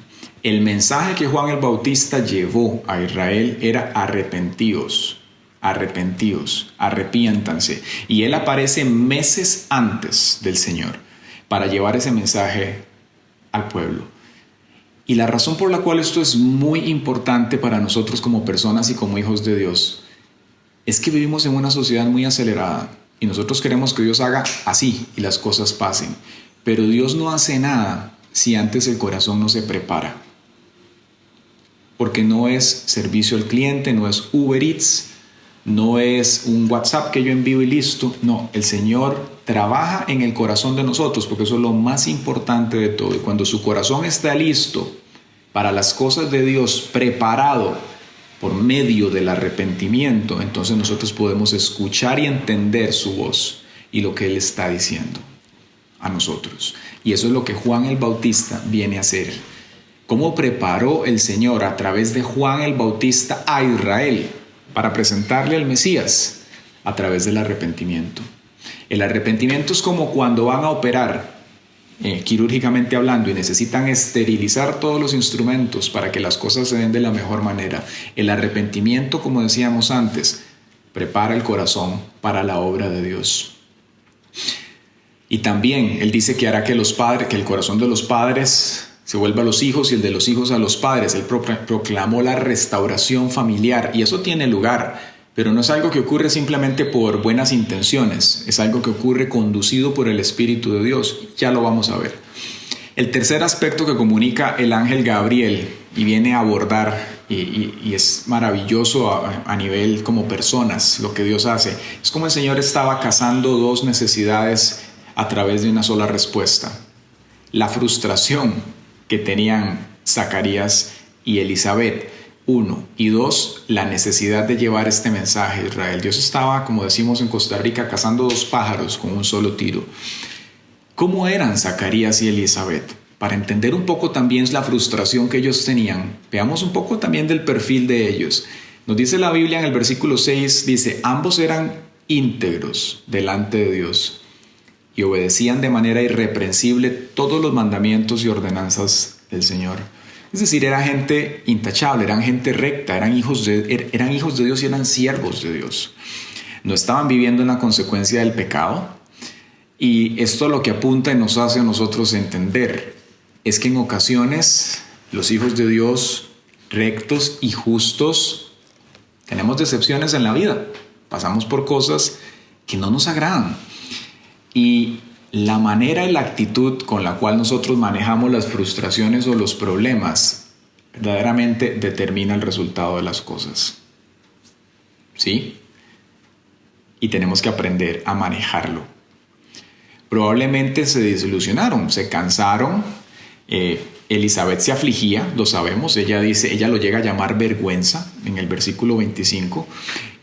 El mensaje que Juan el Bautista llevó a Israel era arrepentíos. Arrepentíos, arrepiéntanse. Y él aparece meses antes del Señor para llevar ese mensaje al pueblo. Y la razón por la cual esto es muy importante para nosotros como personas y como hijos de Dios es que vivimos en una sociedad muy acelerada y nosotros queremos que Dios haga así y las cosas pasen. Pero Dios no hace nada si antes el corazón no se prepara. Porque no es servicio al cliente, no es Uber Eats, no es un WhatsApp que yo envío y listo. No, el Señor trabaja en el corazón de nosotros porque eso es lo más importante de todo. Y cuando su corazón está listo para las cosas de Dios, preparado por medio del arrepentimiento, entonces nosotros podemos escuchar y entender su voz y lo que Él está diciendo a nosotros. Y eso es lo que Juan el Bautista viene a hacer. ¿Cómo preparó el Señor a través de Juan el Bautista a Israel para presentarle al Mesías? A través del arrepentimiento. El arrepentimiento es como cuando van a operar quirúrgicamente hablando y necesitan esterilizar todos los instrumentos para que las cosas se den de la mejor manera. El arrepentimiento, como decíamos antes, prepara el corazón para la obra de Dios. Y también Él dice que hará que el corazón de los padres se vuelva a los hijos y el de los hijos a los padres. Él proclamó la restauración familiar y eso tiene lugar, pero no es algo que ocurre simplemente por buenas intenciones, es algo que ocurre conducido por el Espíritu de Dios. Ya lo vamos a ver. El tercer aspecto que comunica el ángel Gabriel y viene a abordar, y es maravilloso a nivel como personas lo que Dios hace, es como el Señor estaba cazando dos necesidades a través de una sola respuesta. La frustración que tenían Zacarías y Elizabeth, 1, y 2, la necesidad de llevar este mensaje a Israel. Dios estaba, como decimos en Costa Rica, cazando dos pájaros con un solo tiro. ¿Cómo eran Zacarías y Elizabeth? Para entender un poco también la frustración que ellos tenían, veamos un poco también del perfil de ellos. Nos dice la Biblia en el versículo 6, dice, ambos eran íntegros delante de Dios y obedecían de manera irreprensible todos los mandamientos y ordenanzas del Señor. Es decir, era gente intachable, eran gente recta, eran hijos de Dios y eran siervos de Dios. No estaban viviendo en la consecuencia del pecado. Y esto lo que apunta y nos hace a nosotros entender es que en ocasiones los hijos de Dios, rectos y justos, tenemos decepciones en la vida. Pasamos por cosas que no nos agradan. Y la manera y la actitud con la cual nosotros manejamos las frustraciones o los problemas verdaderamente determina el resultado de las cosas. ¿Sí? Y tenemos que aprender a manejarlo. Probablemente se desilusionaron, se cansaron. Elizabeth se afligía, lo sabemos. Ella lo llega a llamar vergüenza en el versículo 25.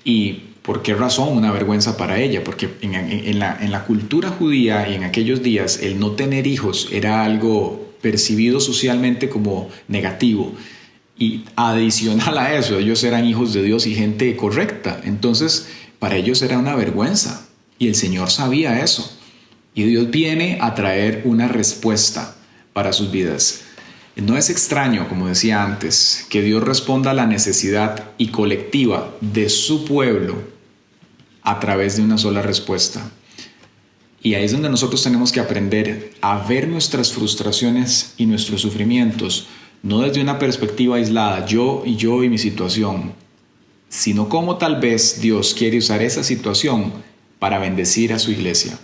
Y ¿Por qué razón una vergüenza para ella? Porque en la cultura judía y en aquellos días el no tener hijos era algo percibido socialmente como negativo. Y adicional a eso, ellos eran hijos de Dios y gente correcta. Entonces, para ellos era una vergüenza. Y el Señor sabía eso. Y Dios viene a traer una respuesta para sus vidas. No es extraño, como decía antes, que Dios responda a la necesidad y colectiva de su pueblo a través de una sola respuesta. Y ahí es donde nosotros tenemos que aprender a ver nuestras frustraciones y nuestros sufrimientos, no desde una perspectiva aislada, yo y mi situación, sino cómo tal vez Dios quiere usar esa situación para bendecir a su iglesia.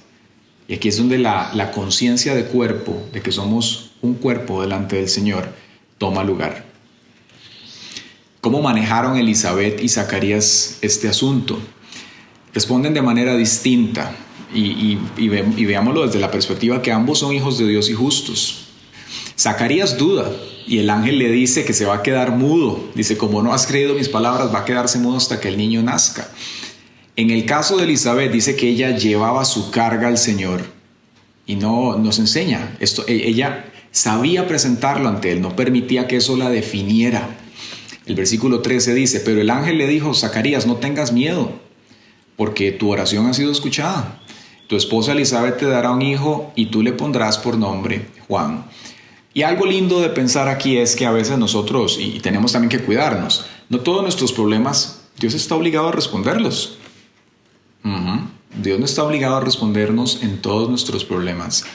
Y aquí es donde la conciencia de cuerpo, de que somos un cuerpo delante del Señor, toma lugar. ¿Cómo manejaron Elizabeth y Zacarías este asunto? Responden de manera distinta y veámoslo desde la perspectiva que ambos son hijos de Dios y justos. Zacarías duda y el ángel le dice que se va a quedar mudo. Dice, como no has creído mis palabras, va a quedarse mudo hasta que el niño nazca. En el caso de Elizabeth dice que ella llevaba su carga al Señor y no nos enseña esto. Ella sabía presentarlo ante él, no permitía que eso la definiera. El versículo 13 dice, pero el ángel le dijo, Zacarías, no tengas miedo, porque tu oración ha sido escuchada. Tu esposa Elizabeth te dará un hijo y tú le pondrás por nombre Juan. Y algo lindo de pensar aquí es que a veces nosotros, y tenemos también que cuidarnos, no todos nuestros problemas Dios está obligado a responderlos. Dios no está obligado a respondernos en todos nuestros problemas.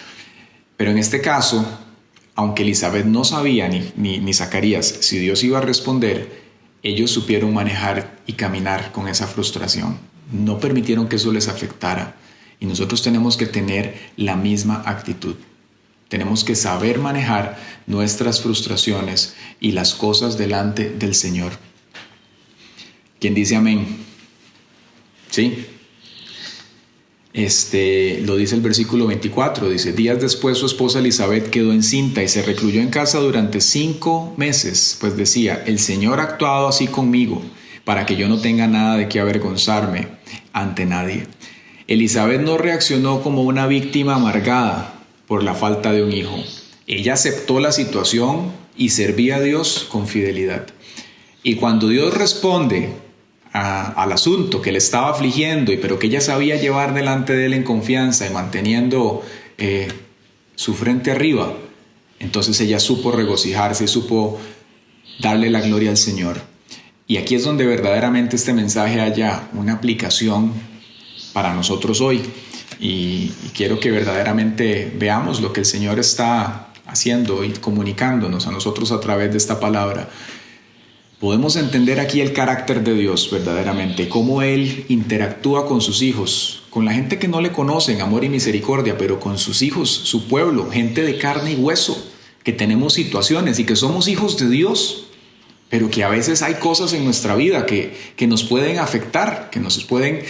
Pero en este caso, aunque Elizabeth no sabía ni Zacarías si Dios iba a responder, ellos supieron manejar y caminar con esa frustración. No permitieron que eso les afectara. Y nosotros tenemos que tener la misma actitud. Tenemos que saber manejar nuestras frustraciones y las cosas delante del Señor. ¿Quién dice amén? ¿Sí? Lo dice el versículo 24, dice, días después su esposa Elizabeth quedó encinta y se recluyó en casa durante 5 meses, pues decía, el Señor ha actuado así conmigo, para que yo no tenga nada de qué avergonzarme ante nadie. Elizabeth no reaccionó como una víctima amargada por la falta de un hijo. Ella aceptó la situación y servía a Dios con fidelidad. Y cuando Dios responde al asunto que le estaba afligiendo, pero que ella sabía llevar delante de él en confianza y manteniendo su frente arriba, entonces ella supo regocijarse y supo darle la gloria al Señor. Y aquí es donde verdaderamente este mensaje haya una aplicación para nosotros hoy. Y quiero que verdaderamente veamos lo que el Señor está haciendo y comunicándonos a nosotros a través de esta palabra. Podemos entender aquí el carácter de Dios verdaderamente, cómo Él interactúa con sus hijos, con la gente que no le conoce en amor y misericordia, pero con sus hijos, su pueblo, gente de carne y hueso, que tenemos situaciones y que somos hijos de Dios, pero que a veces hay cosas en nuestra vida que nos pueden afectar, que nos pueden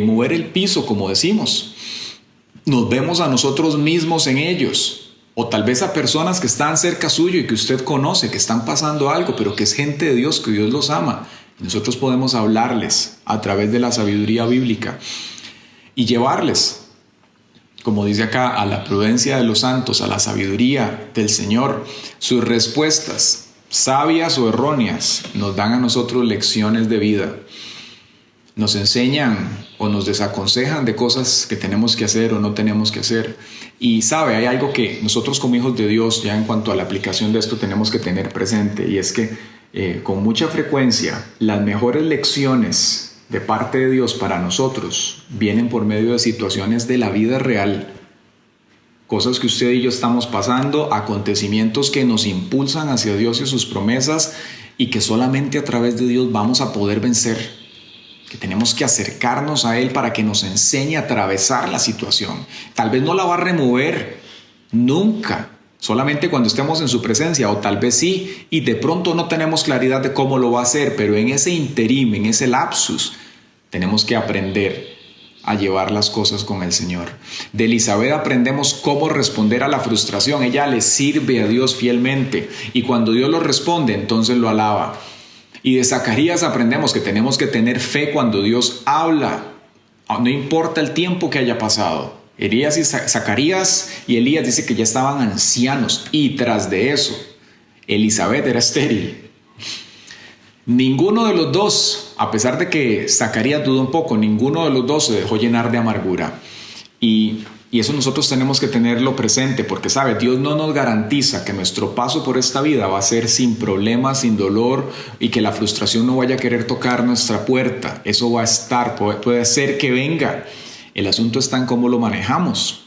mover el piso, como decimos. Nos vemos a nosotros mismos en ellos. O tal vez a personas que están cerca suyo y que usted conoce, que están pasando algo, pero que es gente de Dios, que Dios los ama. Nosotros podemos hablarles a través de la sabiduría bíblica y llevarles, como dice acá, a la prudencia de los santos, a la sabiduría del Señor. Sus respuestas, sabias o erróneas, nos dan a nosotros lecciones de vida. Nos enseñan o nos desaconsejan de cosas que tenemos que hacer o no tenemos que hacer. Y sabe, hay algo que nosotros como hijos de Dios, ya en cuanto a la aplicación de esto, tenemos que tener presente, y es que con mucha frecuencia las mejores lecciones de parte de Dios para nosotros vienen por medio de situaciones de la vida real, cosas que usted y yo estamos pasando, acontecimientos que nos impulsan hacia Dios y sus promesas, y que solamente a través de Dios vamos a poder vencer. Que tenemos que acercarnos a Él para que nos enseñe a atravesar la situación. Tal vez no la va a remover nunca, solamente cuando estemos en su presencia, o tal vez sí, y de pronto no tenemos claridad de cómo lo va a hacer, pero en ese interim, en ese lapsus, tenemos que aprender a llevar las cosas con el Señor. De Elizabeth aprendemos cómo responder a la frustración. Ella le sirve a Dios fielmente, y cuando Dios lo responde, entonces lo alaba. Y de Zacarías aprendemos que tenemos que tener fe cuando Dios habla, no importa el tiempo que haya pasado. Zacarías y Elías dice que ya estaban ancianos, y tras de eso, Elizabeth era estéril. Ninguno de los dos, a pesar de que Zacarías dudó un poco, ninguno de los dos se dejó llenar de amargura. Y eso nosotros tenemos que tenerlo presente, porque sabe, Dios no nos garantiza que nuestro paso por esta vida va a ser sin problemas, sin dolor, y que la frustración no vaya a querer tocar nuestra puerta. Eso va a estar, puede ser que venga. El asunto está en cómo lo manejamos,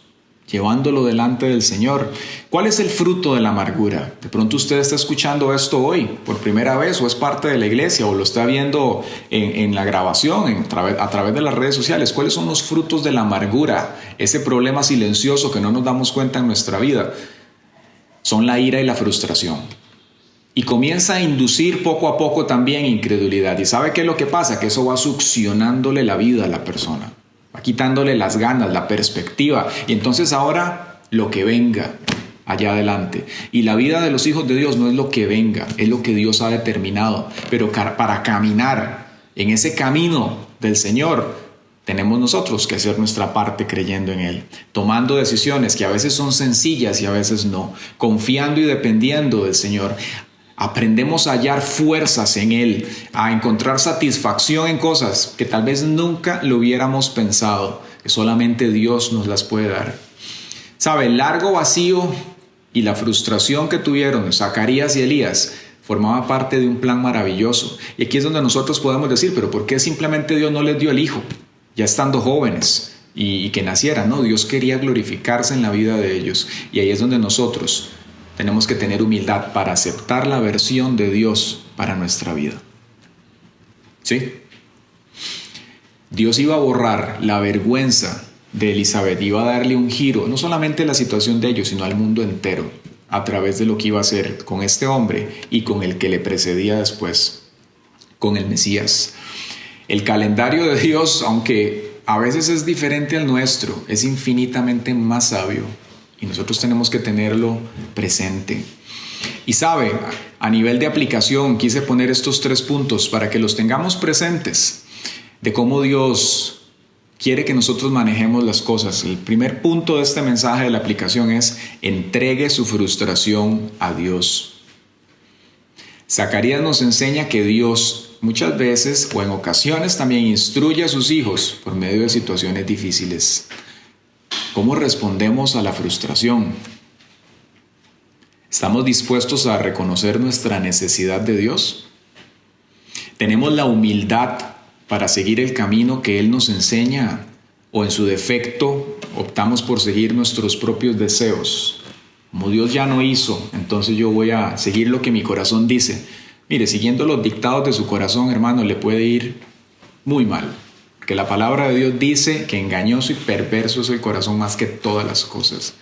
llevándolo delante del Señor. ¿Cuál es el fruto de la amargura? De pronto usted está escuchando esto hoy por primera vez, o es parte de la iglesia, o lo está viendo en la grabación, a través de las redes sociales. ¿Cuáles son los frutos de la amargura? Ese problema silencioso que no nos damos cuenta en nuestra vida. Son la ira y la frustración. Y comienza a inducir poco a poco también incredulidad. ¿Y sabe qué es lo que pasa? Que eso va succionándole la vida a la persona. Va quitándole las ganas, la perspectiva. Y entonces ahora lo que venga allá adelante. Y la vida de los hijos de Dios no es lo que venga, es lo que Dios ha determinado. Pero para caminar en ese camino del Señor, tenemos nosotros que hacer nuestra parte creyendo en Él. Tomando decisiones que a veces son sencillas y a veces no. Confiando y dependiendo del Señor. Aprendemos a hallar fuerzas en Él, a encontrar satisfacción en cosas que tal vez nunca lo hubiéramos pensado, que solamente Dios nos las puede dar. ¿Sabe? El largo vacío y la frustración que tuvieron Zacarías y Elías formaba parte de un plan maravilloso. Y aquí es donde nosotros podemos decir, pero ¿por qué simplemente Dios no les dio el hijo, ya estando jóvenes, y que nacieran? No, Dios quería glorificarse en la vida de ellos. Y ahí es donde nosotros tenemos que tener humildad para aceptar la versión de Dios para nuestra vida. ¿Sí? Dios iba a borrar la vergüenza de Elizabeth, iba a darle un giro, no solamente a la situación de ellos, sino al mundo entero, a través de lo que iba a hacer con este hombre y con el que le precedía después, con el Mesías. El calendario de Dios, aunque a veces es diferente al nuestro, es infinitamente más sabio. Y nosotros tenemos que tenerlo presente. Y sabe, a nivel de aplicación, quise poner estos 3 puntos para que los tengamos presentes de cómo Dios quiere que nosotros manejemos las cosas. El primer punto de este mensaje de la aplicación es: entregue su frustración a Dios. Zacarías nos enseña que Dios muchas veces, o en ocasiones también, instruye a sus hijos por medio de situaciones difíciles. ¿Cómo respondemos a la frustración? ¿Estamos dispuestos a reconocer nuestra necesidad de Dios? ¿Tenemos la humildad para seguir el camino que Él nos enseña? ¿O en su defecto optamos por seguir nuestros propios deseos? Como Dios ya no hizo, entonces yo voy a seguir lo que mi corazón dice. Mire, siguiendo los dictados de su corazón, hermano, le puede ir muy mal. Que la palabra de Dios dice que engañoso y perverso es el corazón más que todas las cosas.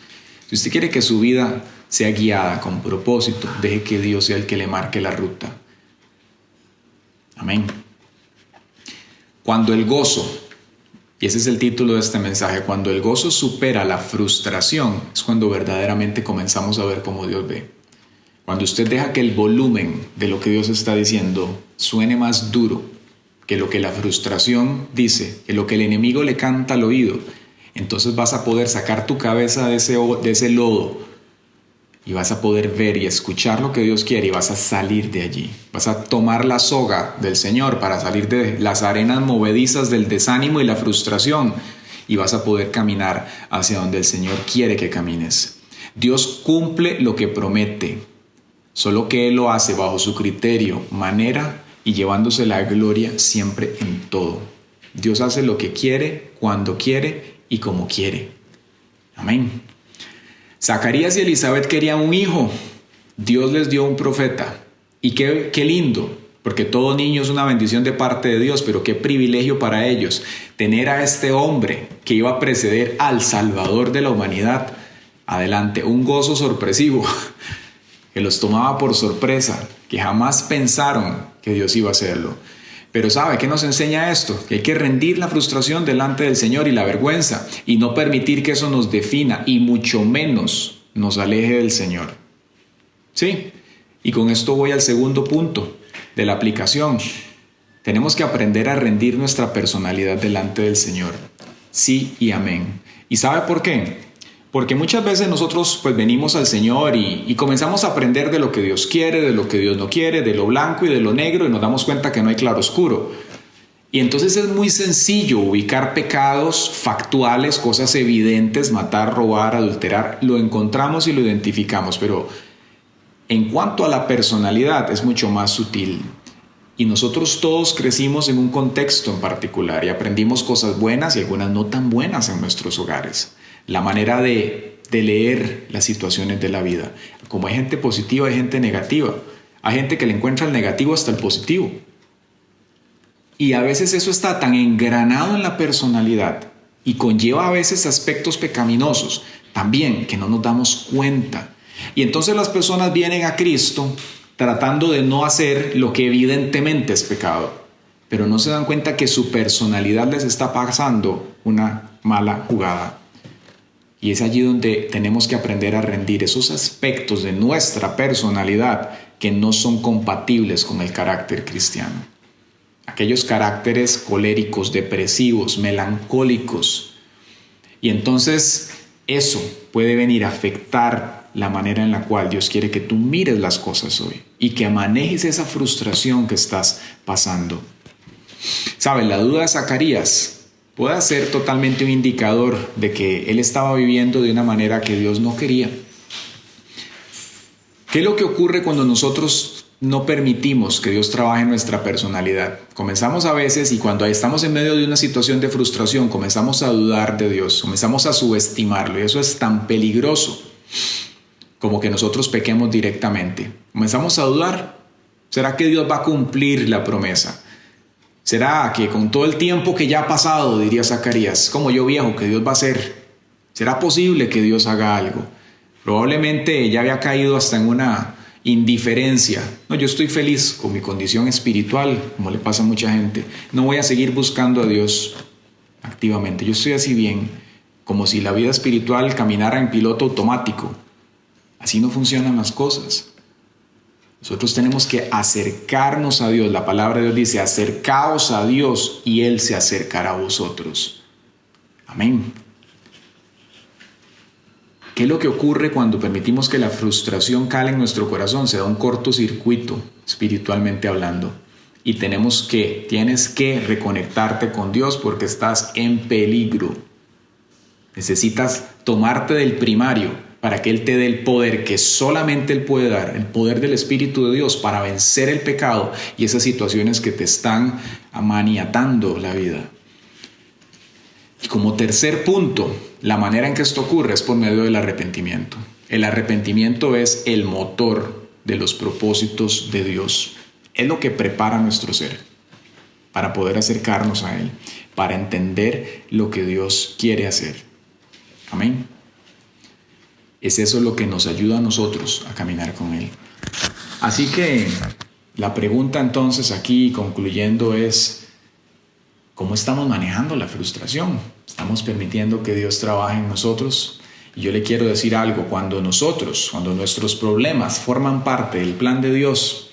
Si usted quiere que su vida sea guiada con propósito, deje que Dios sea el que le marque la ruta. Amén. Cuando el gozo, y ese es el título de este mensaje, cuando el gozo supera la frustración, es cuando verdaderamente comenzamos a ver cómo Dios ve. Cuando usted deja que el volumen de lo que Dios está diciendo suene más duro que lo que la frustración dice, que lo que el enemigo le canta al oído, entonces vas a poder sacar tu cabeza de ese lodo y vas a poder ver y escuchar lo que Dios quiere y vas a salir de allí. Vas a tomar la soga del Señor para salir de las arenas movedizas del desánimo y la frustración y vas a poder caminar hacia donde el Señor quiere que camines. Dios cumple lo que promete, solo que Él lo hace bajo su criterio, manera y llevándose la gloria siempre en todo. Dios hace lo que quiere, cuando quiere y como quiere. Amén. Zacarías y Elizabeth querían un hijo. Dios les dio un profeta. Y qué lindo, porque todo niño es una bendición de parte de Dios, pero qué privilegio para ellos tener a este hombre que iba a preceder al Salvador de la humanidad adelante. Un gozo sorpresivo que los tomaba por sorpresa, que jamás pensaron que Dios iba a hacerlo. Pero ¿sabe qué nos enseña esto? Que hay que rendir la frustración delante del Señor y la vergüenza y no permitir que eso nos defina y mucho menos nos aleje del Señor. ¿Sí? Y con esto voy al segundo punto de la aplicación. Tenemos que aprender a rendir nuestra personalidad delante del Señor. Sí y amén. ¿Y sabe por qué? Porque muchas veces nosotros pues venimos al Señor y comenzamos a aprender de lo que Dios quiere, de lo que Dios no quiere, de lo blanco y de lo negro, y nos damos cuenta que no hay claroscuro. Y entonces es muy sencillo ubicar pecados factuales, cosas evidentes, matar, robar, adulterar. Lo encontramos y lo identificamos, pero en cuanto a la personalidad es mucho más sutil. Y nosotros todos crecimos en un contexto en particular y aprendimos cosas buenas y algunas no tan buenas en nuestros hogares. La manera de leer las situaciones de la vida. Como hay gente positiva, hay gente negativa. Hay gente que le encuentra el negativo hasta el positivo. Y a veces eso está tan engranado en la personalidad y conlleva a veces aspectos pecaminosos también que no nos damos cuenta. Y entonces las personas vienen a Cristo tratando de no hacer lo que evidentemente es pecado, pero no se dan cuenta que su personalidad les está pasando una mala jugada. Y es allí donde tenemos que aprender a rendir esos aspectos de nuestra personalidad que no son compatibles con el carácter cristiano. Aquellos caracteres coléricos, depresivos, melancólicos. Y entonces eso puede venir a afectar la manera en la cual Dios quiere que tú mires las cosas hoy y que manejes esa frustración que estás pasando. ¿Saben? La duda de Zacarías puede ser totalmente un indicador de que él estaba viviendo de una manera que Dios no quería. ¿Qué es lo que ocurre cuando nosotros no permitimos que Dios trabaje en nuestra personalidad? Comenzamos a veces, y cuando estamos en medio de una situación de frustración, comenzamos a dudar de Dios, comenzamos a subestimarlo, y eso es tan peligroso como que nosotros pequemos directamente. Comenzamos a dudar. ¿Será que Dios va a cumplir la promesa? ¿Será que con todo el tiempo que ya ha pasado, diría Zacarías, como yo viejo, que Dios va a hacer? ¿Será posible que Dios haga algo? Probablemente ya había caído hasta en una indiferencia. No, yo estoy feliz con mi condición espiritual, como le pasa a mucha gente. No voy a seguir buscando a Dios activamente. Yo estoy así bien, como si la vida espiritual caminara en piloto automático. Así no funcionan las cosas. Nosotros tenemos que acercarnos a Dios. La palabra de Dios dice, acercaos a Dios y Él se acercará a vosotros. Amén. ¿Qué es lo que ocurre cuando permitimos que la frustración cale en nuestro corazón? Se da un cortocircuito, espiritualmente hablando. Y tienes que reconectarte con Dios porque estás en peligro. Necesitas tomarte del primario para que Él te dé el poder que solamente Él puede dar, el poder del Espíritu de Dios para vencer el pecado y esas situaciones que te están maniatando la vida. Y como tercer punto, la manera en que esto ocurre es por medio del arrepentimiento. El arrepentimiento es el motor de los propósitos de Dios. Es lo que prepara nuestro ser para poder acercarnos a Él, para entender lo que Dios quiere hacer. Amén. Es eso lo que nos ayuda a nosotros a caminar con Él. Así que la pregunta entonces aquí, concluyendo, es ¿cómo estamos manejando la frustración? ¿Estamos permitiendo que Dios trabaje en nosotros? Y yo le quiero decir algo, cuando nuestros problemas forman parte del plan de Dios,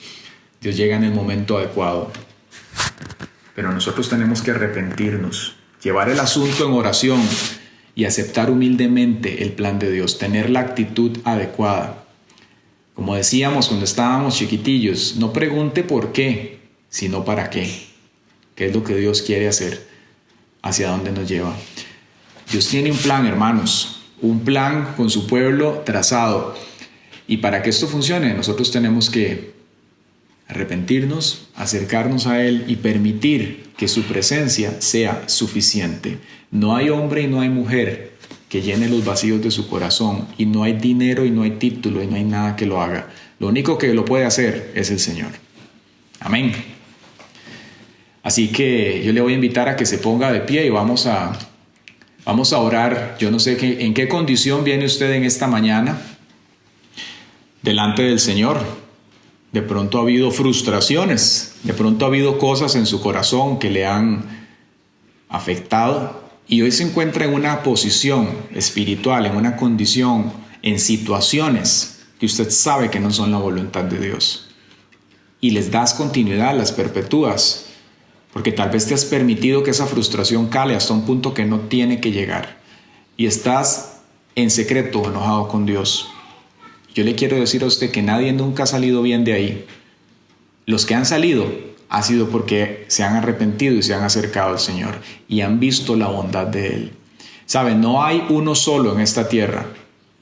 Dios llega en el momento adecuado. Pero nosotros tenemos que arrepentirnos, llevar el asunto en oración y aceptar humildemente el plan de Dios, tener la actitud adecuada. Como decíamos cuando estábamos chiquitillos, no pregunte por qué, sino para qué. ¿Qué es lo que Dios quiere hacer? ¿Hacia dónde nos lleva? Dios tiene un plan, hermanos, un plan con su pueblo trazado. Y para que esto funcione, nosotros tenemos que arrepentirnos, acercarnos a Él y permitir que su presencia sea suficiente. No hay hombre y no hay mujer que llene los vacíos de su corazón, y no hay dinero y no hay título y no hay nada que lo haga. Lo único que lo puede hacer es el Señor. Amén. Así que yo le voy a invitar a que se ponga de pie y vamos a orar. Yo no sé en qué condición viene usted en esta mañana delante del Señor. De pronto ha habido frustraciones, de pronto ha habido cosas en su corazón que le han afectado, y hoy se encuentra en una posición espiritual, en una condición, en situaciones que usted sabe que no son la voluntad de Dios. y les das continuidad, las perpetúas, porque tal vez te has permitido que esa frustración cale hasta un punto que no tiene que llegar y estás en secreto enojado con Dios. Yo le quiero decir a usted que nadie nunca ha salido bien de ahí. Los que han salido ha sido porque se han arrepentido y se han acercado al Señor y han visto la bondad de Él. ¿Saben? No hay uno solo en esta tierra,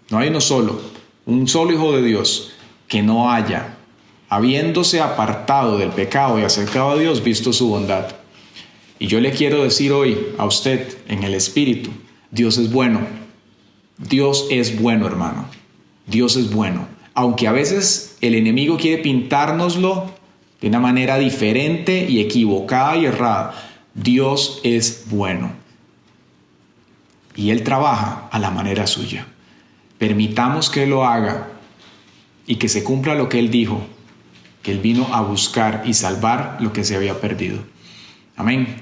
no hay uno solo, un solo hijo de Dios que no haya, habiéndose apartado del pecado y acercado a Dios, visto su bondad. Y yo le quiero decir hoy a usted en el Espíritu, Dios es bueno. Dios es bueno, hermano. Dios es bueno. Aunque a veces el enemigo quiere pintárnoslo de una manera diferente y equivocada y errada, Dios es bueno. Y Él trabaja a la manera suya. Permitamos que Él lo haga y que se cumpla lo que Él dijo, que Él vino a buscar y salvar lo que se había perdido. Amén.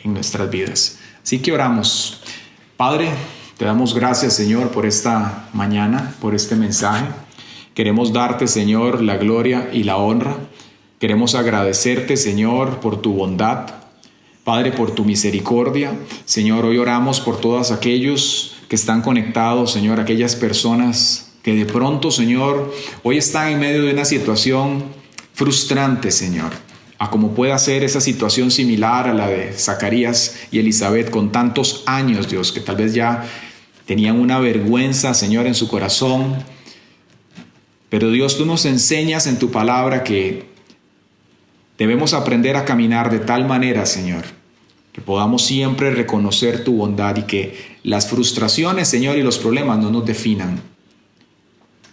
En nuestras vidas. Así que oramos. Padre, te damos gracias, Señor, por esta mañana, por este mensaje. Queremos darte, Señor, la gloria y la honra. Queremos agradecerte, Señor, por tu bondad. Padre, por tu misericordia. Señor, hoy oramos por todos aquellos que están conectados, Señor, aquellas personas que de pronto, Señor, hoy están en medio de una situación frustrante, Señor, a como pueda ser esa situación similar a la de Zacarías y Elizabeth con tantos años, Dios, que tal vez ya tenían una vergüenza, Señor, en su corazón. Pero Dios, tú nos enseñas en tu palabra que debemos aprender a caminar de tal manera, Señor, que podamos siempre reconocer tu bondad y que las frustraciones, Señor, y los problemas no nos definan,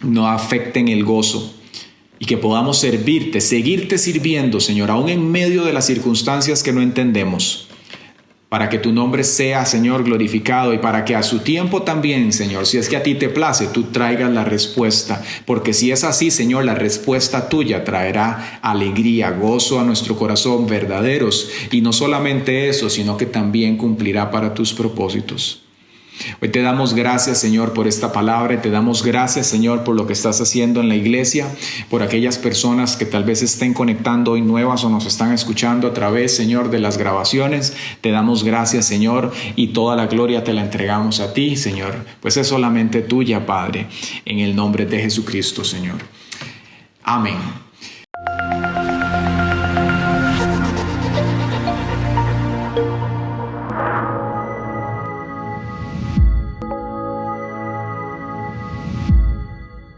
no afecten el gozo y que podamos servirte, seguirte sirviendo, Señor, aún en medio de las circunstancias que no entendemos, para que tu nombre sea, Señor, glorificado y para que a su tiempo también, Señor, si es que a ti te place, tú traigas la respuesta. Porque si es así, Señor, la respuesta tuya traerá alegría, gozo a nuestro corazón verdaderos. Y no solamente eso, sino que también cumplirá para tus propósitos. Hoy te damos gracias, Señor, por esta palabra y te damos gracias, Señor, por lo que estás haciendo en la iglesia, por aquellas personas que tal vez estén conectando hoy nuevas o nos están escuchando a través, Señor, de las grabaciones. Te damos gracias, Señor, y toda la gloria te la entregamos a ti, Señor, pues es solamente tuya, Padre, en el nombre de Jesucristo, Señor. Amén.